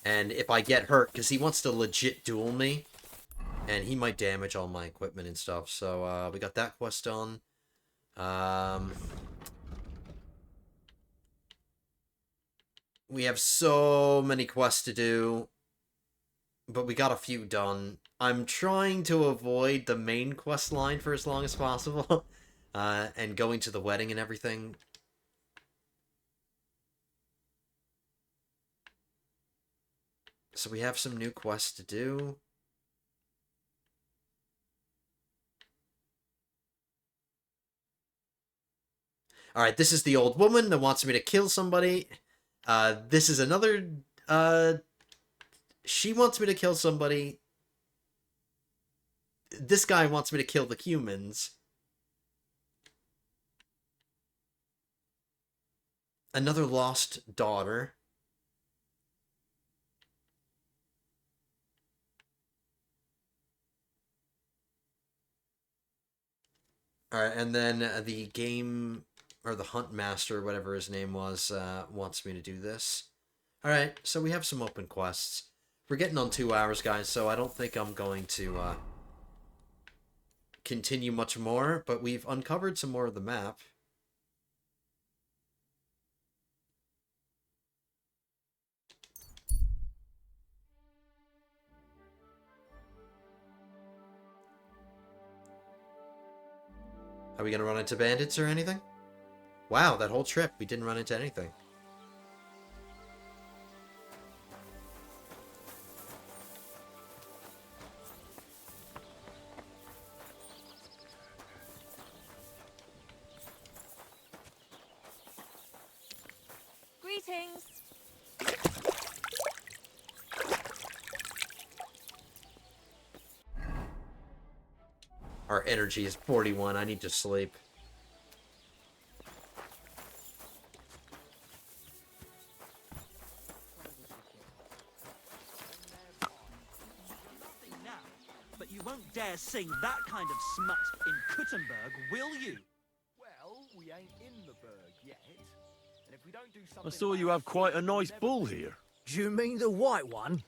And if I get hurt, because he wants to legit duel me, and he might damage all my equipment and stuff. So we got that quest done. We have so many quests to do, but we got a few done. I'm trying to avoid the main quest line for as long as possible, and going to the wedding and everything. So we have some new quests to do. Alright, this is the old woman that wants me to kill somebody. This is another She wants me to kill somebody. This guy wants me to kill the humans. Another lost daughter. Alright, and then the game, or the hunt master, whatever his name was, wants me to do this. Alright, so we have some open quests. We're getting on 2 hours, guys, so I don't think I'm going to continue much more, but we've uncovered some more of the map. Are we going to run into bandits or anything? Wow, that whole trip, we didn't run into anything. Greetings. Our energy is 41. I need to sleep. But you won't dare sing that kind of smut in Kuttenberg, will you? Well, we ain't in the burg yet. And if we don't do something... I saw you have quite a nice bull here. Do you mean the white one?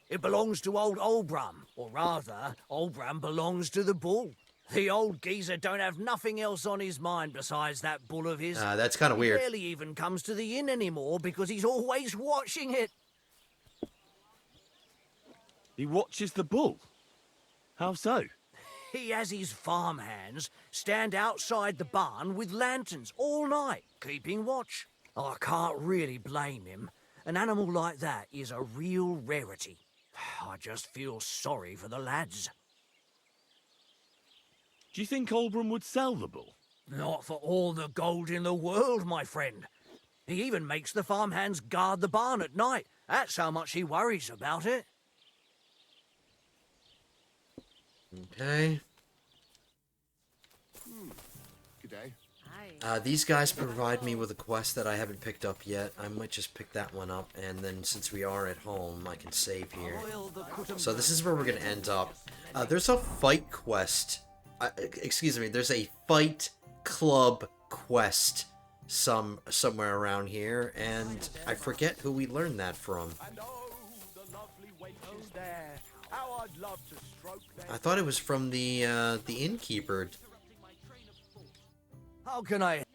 It belongs to old Olbram, or rather, Olbram belongs to the bull. The old geezer don't have nothing else on his mind besides that bull of his. That's kind of weird. He barely even comes to the inn anymore because he's always watching it. He watches the bull? How so? He has his farmhands stand outside the barn with lanterns all night, keeping watch. I can't really blame him. An animal like that is a real rarity. I just feel sorry for the lads. Do you think Olbram would sell the bull? Not for all the gold in the world, my friend. He even makes the farmhands guard the barn at night. That's how much he worries about it. Okay. Good day. These guys provide me with a quest that I haven't picked up yet. I might just pick that one up, and then since we are at home, I can save here. So this is where we're going to end up. There's a fight quest. Excuse me, there's a fight club quest somewhere around here, and I forget who we learned that from. I thought it was from the innkeeper. How can I...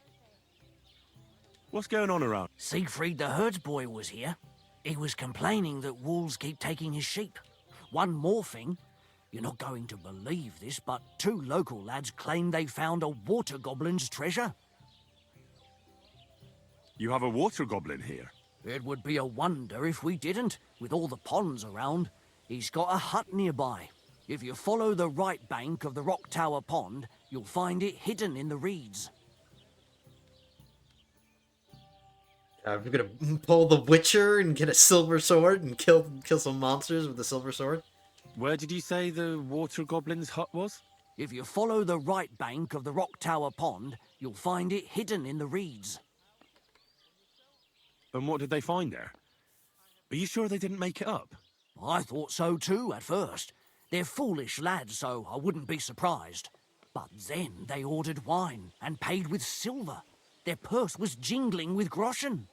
What's going on around? Siegfried the herdsboy was here. He was complaining that wolves keep taking his sheep. One more thing. You're not going to believe this, but 2 local lads claim they found a water goblin's treasure. You have a water goblin here? It would be a wonder if we didn't, with all the ponds around. He's got a hut nearby. If you follow the right bank of the Rock Tower Pond, you'll find it hidden in the reeds. We're gonna pull the Witcher and get a silver sword and kill some monsters with the silver sword. Where did you say the water goblin's hut was? If you follow the right bank of the Rock Tower Pond, you'll find it hidden in the reeds. And what did they find there? Are you sure they didn't make it up? I thought so too at first. They're foolish lads, so I wouldn't be surprised. But then they ordered wine and paid with silver. Their purse was jingling with groschen.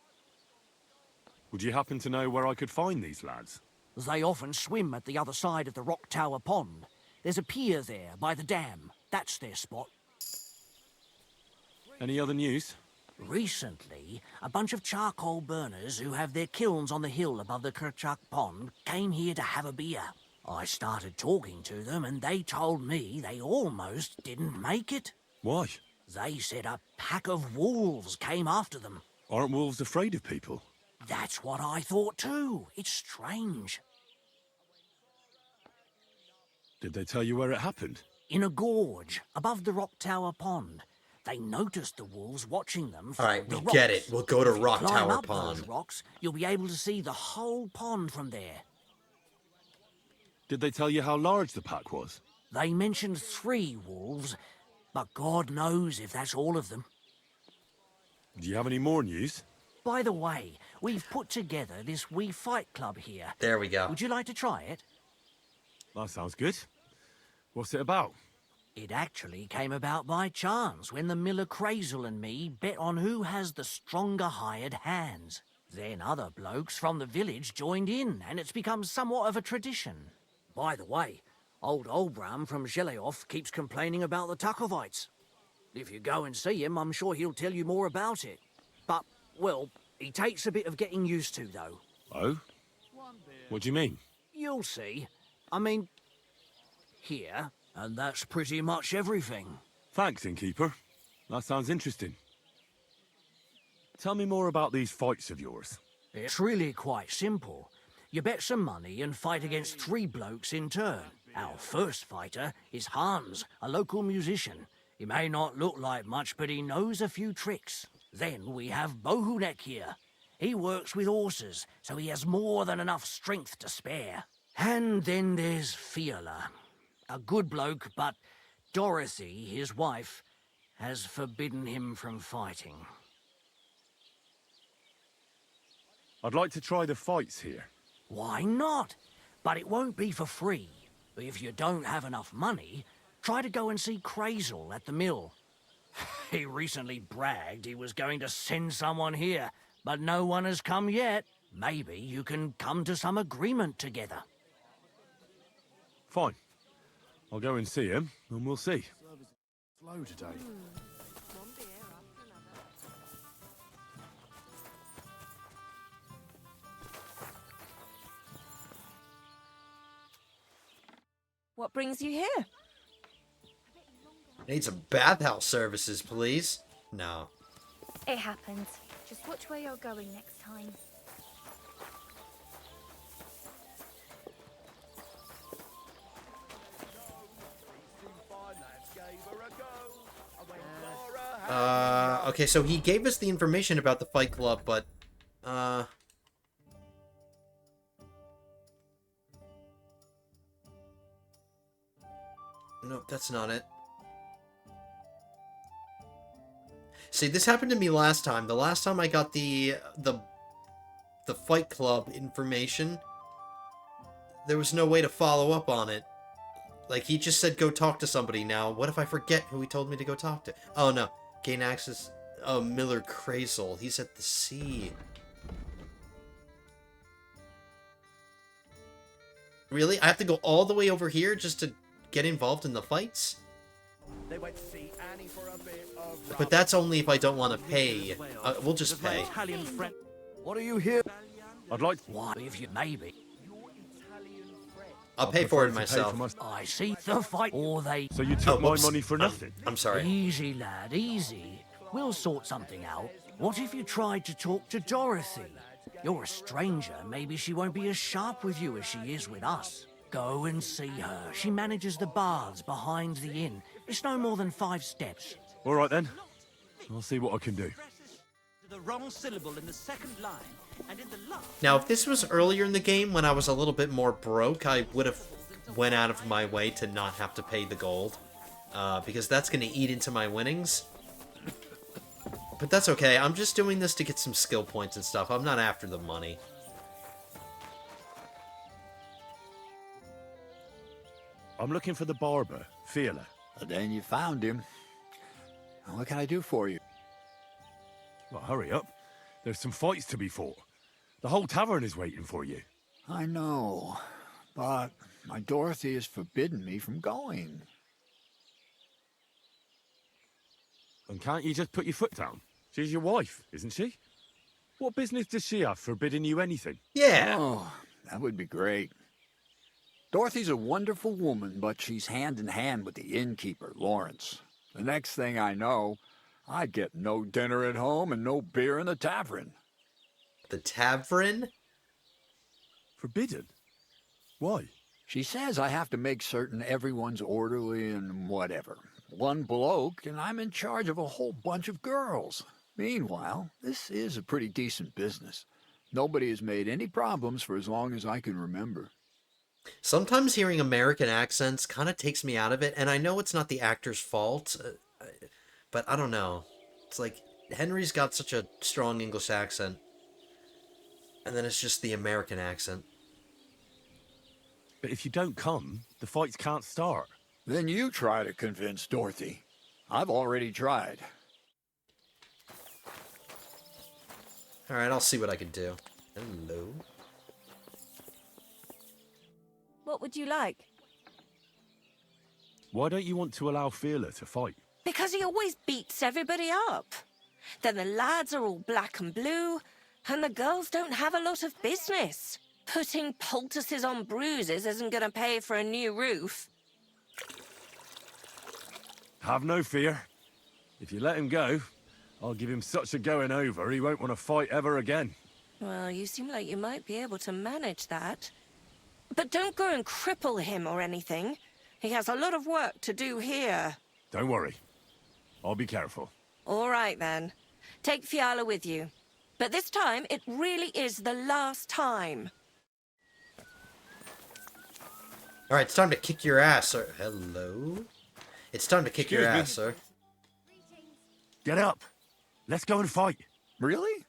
Would you happen to know where I could find these lads? They often swim at the other side of the Rock Tower Pond. There's a pier there by the dam. That's their spot. Any other news? Recently, a bunch of charcoal burners who have their kilns on the hill above the Kerchak Pond came here to have a beer. I started talking to them and they told me they almost didn't make it. Why? They said a pack of wolves came after them. Aren't wolves afraid of people? That's what I thought too. It's strange. Did they tell you where it happened? In a gorge above the Rock Tower Pond. They noticed the wolves watching them from Alright, the we rocks. get it. We'll go to If you Rock climb Tower up Pond. those rocks, you'll be able to see the whole pond from there. Did they tell you how large the pack was? They mentioned 3 wolves, but God knows if that's all of them. Do you have any more news? By the way, we've put together this wee fight club here. There we go. Would you like to try it? That sounds good. What's it about? It actually came about by chance when the miller Crazel and me bet on who has the stronger hired hands. Then other blokes from the village joined in, and it's become somewhat of a tradition. By the way, old Olbram from Zheleov keeps complaining about the Takovites. If you go and see him, I'm sure he'll tell you more about it. But, well, he takes a bit of getting used to, though. Oh? What do you mean? You'll see. I mean, here, and that's pretty much everything. Thanks, innkeeper. That sounds interesting. Tell me more about these fights of yours. It's really quite simple. You bet some money and fight against 3 blokes in turn. Our first fighter is Hans, a local musician. He may not look like much, but he knows a few tricks. Then we have Bohunek here. He works with horses, so he has more than enough strength to spare. And then there's Fiala. A good bloke, but Dorothy, his wife, has forbidden him from fighting. I'd like to try the fights here. Why not? But it won't be for free. If you don't have enough money, try to go and see Crazel at the mill. He recently bragged he was going to send someone here, but no one has come yet. Maybe you can come to some agreement together. Fine. I'll go and see him, and we'll see. Slow today. What brings you here? Need some bathhouse services, please. No. It happens. Just watch where you're going next time. Okay, so he gave us the information about the fight club, but, nope, that's not it. See, this happened to me last time. The last time I got the fight club information, there was no way to follow up on it. Like, he just said go talk to somebody now. What if I forget who he told me to go talk to? Oh, no. Gain access... Oh, Miller Crazel. He's at the sea. Really? I have to go all the way over here just to get involved in the fights? They went to see Annie for a bit of... But that's only if I don't want to pay. We'll just pay. What are you here? I'd like... Why, if you maybe. I'll pay for it myself. I see the fight, or they... So you took my money for nothing? I'm sorry. Easy, lad, easy. We'll sort something out. What if you tried to talk to Dorothy? You're a stranger. Maybe she won't be as sharp with you as she is with us. Go and see her. She manages the baths behind the inn. It's no more than 5 steps. All right, then. I'll see what I can do. The wrong syllable in the second line, and in the last... Now, if this was earlier in the game, when I was a little bit more broke, I would have went out of my way to not have to pay the gold. Because that's going to eat into my winnings. But that's okay. I'm just doing this to get some skill points and stuff. I'm not after the money. I'm looking for the barber, Fiala. Then you found him. What can I do for you? Well, hurry up. There's some fights to be fought. The whole tavern is waiting for you. I know, but my Dorothy has forbidden me from going. And can't you just put your foot down? She's your wife, isn't she? What business does she have forbidding you anything? Yeah. Oh, that would be great. Dorothy's a wonderful woman, but she's hand in hand with the innkeeper, Lawrence. The next thing I know, I'd get no dinner at home and no beer in the tavern. The tavern? Forbidden? Why? She says I have to make certain everyone's orderly and whatever. One bloke, and I'm in charge of a whole bunch of girls. Meanwhile, this is a pretty decent business. Nobody has made any problems for as long as I can remember. Sometimes hearing American accents kind of takes me out of it, and I know it's not the actor's fault, but I don't know. It's like, Henry's got such a strong English accent, and then it's just the American accent. But if you don't come, the fights can't start. Then you try to convince Dorothy. I've already tried. Alright, I'll see what I can do. Hello? What would you like? Why don't you want to allow Fearler to fight? Because he always beats everybody up. Then the lads are all black and blue, and the girls don't have a lot of business. Putting poultices on bruises isn't going to pay for a new roof. Have no fear. If you let him go, I'll give him such a going over he won't want to fight ever again. Well, you seem like you might be able to manage that. But don't go and cripple him or anything. He has a lot of work to do here. Don't worry. I'll be careful. All right, then. Take Fiala with you. But this time, it really is the last time. Alright, it's time to kick your ass, sir. Hello? It's time to kick your ass, sir. Get up. Let's go and fight. Really?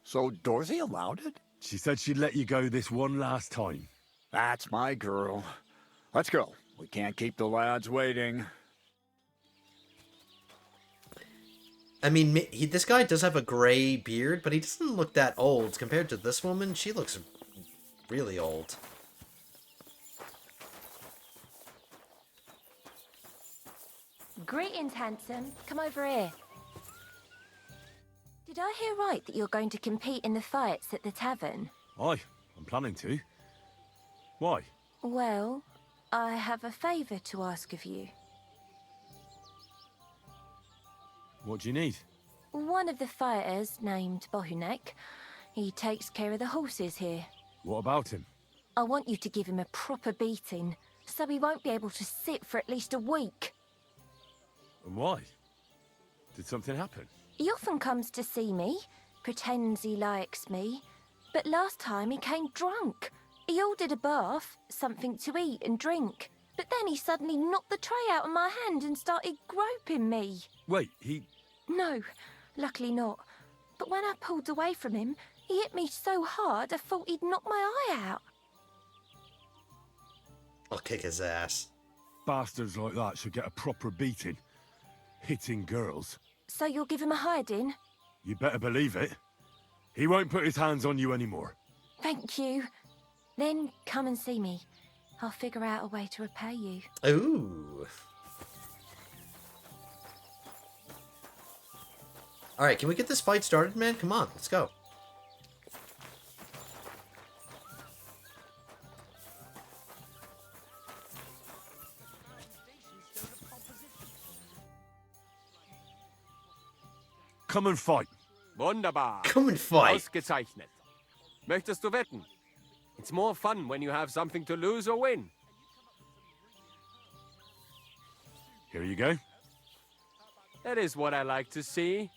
So Dorothy allowed it? She said she'd let you go this one last time. That's my girl. Let's go. We can't keep the lads waiting. I mean, this guy does have a gray beard, but he doesn't look that old. Compared to this woman, she looks really old. Greetings, handsome. Come over here. Did I hear right that you're going to compete in the fights at the tavern? Aye, I'm planning to. Why? Well, I have a favour to ask of you. What do you need? One of the fighters, named Bohemia, he takes care of the horses here. What about him? I want you to give him a proper beating, so he won't be able to sit for at least a week. And why? Did something happen? He often comes to see me, pretends he likes me, but last time he came drunk. He ordered a bath, something to eat and drink, but then he suddenly knocked the tray out of my hand and started groping me. Wait, he... No, luckily not. But when I pulled away from him, he hit me so hard I thought he'd knock my eye out. I'll kick his ass. Bastards like that should get a proper beating. Hitting girls. So you'll give him a hiding? You better believe it. He won't put his hands on you anymore. Thank you. Then come and see me. I'll figure out a way to repay you. Ooh. Alright, can we get this fight started, man? Come on, let's go. Come and fight. Wunderbar. Come and fight. Ausgezeichnet. Möchtest du wetten? It's more fun when you have something to lose or win. Here you go. That is what I like to see.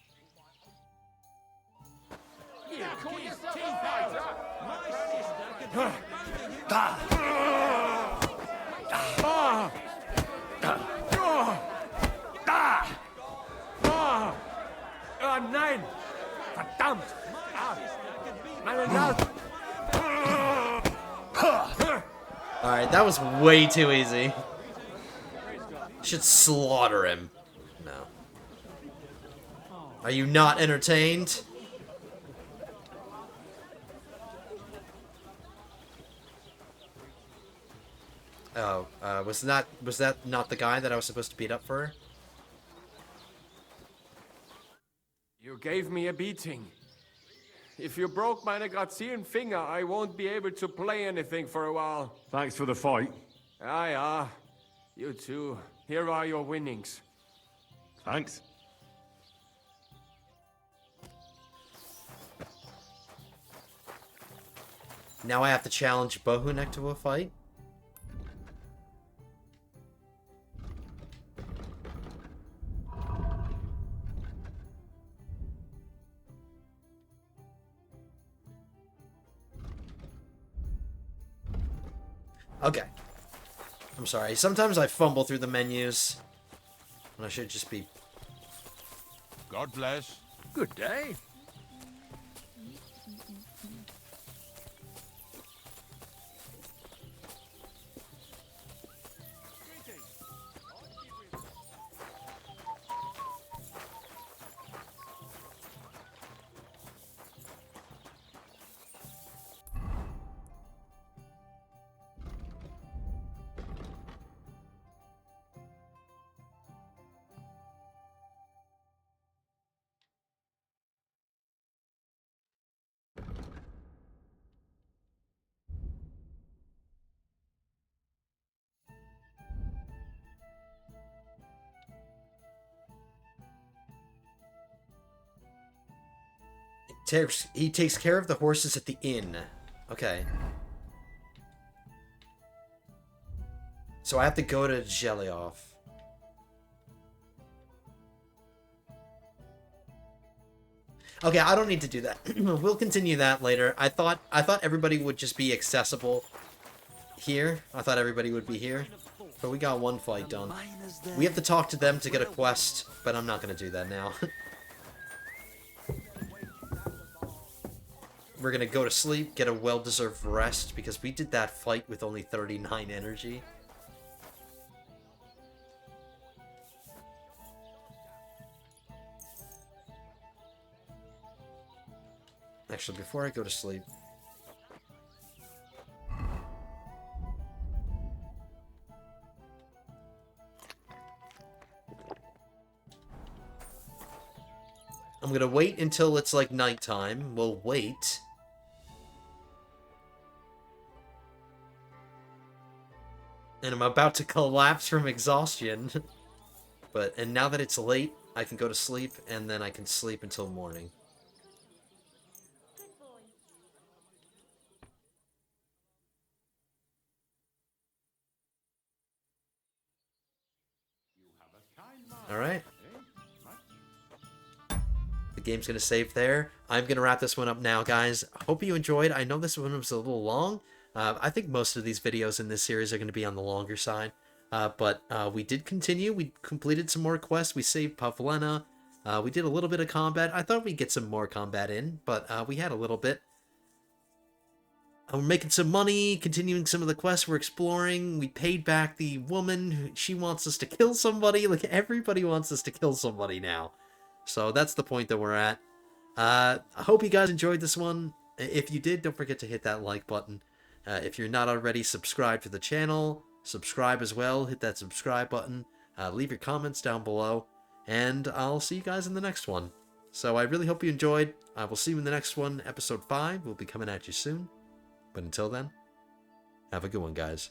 Oh nein! Verdammt! Meine Nase! Alright, that was way too easy. Should slaughter him. No. Are you not entertained? Oh, was that not the guy that I was supposed to beat up for? You gave me a beating. If you broke meine grazilen Finger, I won't be able to play anything for a while. Thanks for the fight. Ja. You too. Here are your winnings. Thanks. Now I have to challenge Bohemia to a fight? Okay. I'm sorry. Sometimes I fumble through the menus. And I should just be... God bless. Good day. He takes care of the horses at the inn. Okay. So I have to go to Jelioff. Okay, I don't need to do that. We'll continue that later. I thought everybody would just be accessible here. I thought everybody would be here. But we got one fight done. We have to talk to them to get a quest, but I'm not going to do that now. We're going to go to sleep, get a well-deserved rest, because we did that fight with only 39 energy. Actually, before I go to sleep... I'm gonna wait until it's like nighttime. We'll wait. And I'm about to collapse from exhaustion. And now that it's late, I can go to sleep, and then I can sleep until morning. Alright. The game's going to save there. I'm going to wrap this one up now, guys. Hope you enjoyed. I know this one was a little long. I think most of these videos in this series are going to be on the longer side. But we did continue. We completed some more quests. We saved Pavlena. We did a little bit of combat. I thought we'd get some more combat in, but we had a little bit. We're making some money, continuing some of the quests we're exploring. We paid back the woman. She wants us to kill somebody. Like, everybody wants us to kill somebody now. So that's the point that we're at. I hope you guys enjoyed this one. If you did, don't forget to hit that like button. If you're not already subscribed to the channel, subscribe as well. Hit that subscribe button. Leave your comments down below. And I'll see you guys in the next one. So I really hope you enjoyed. I will see you in the next one. Episode 5 will be coming at you soon. But until then, have a good one, guys.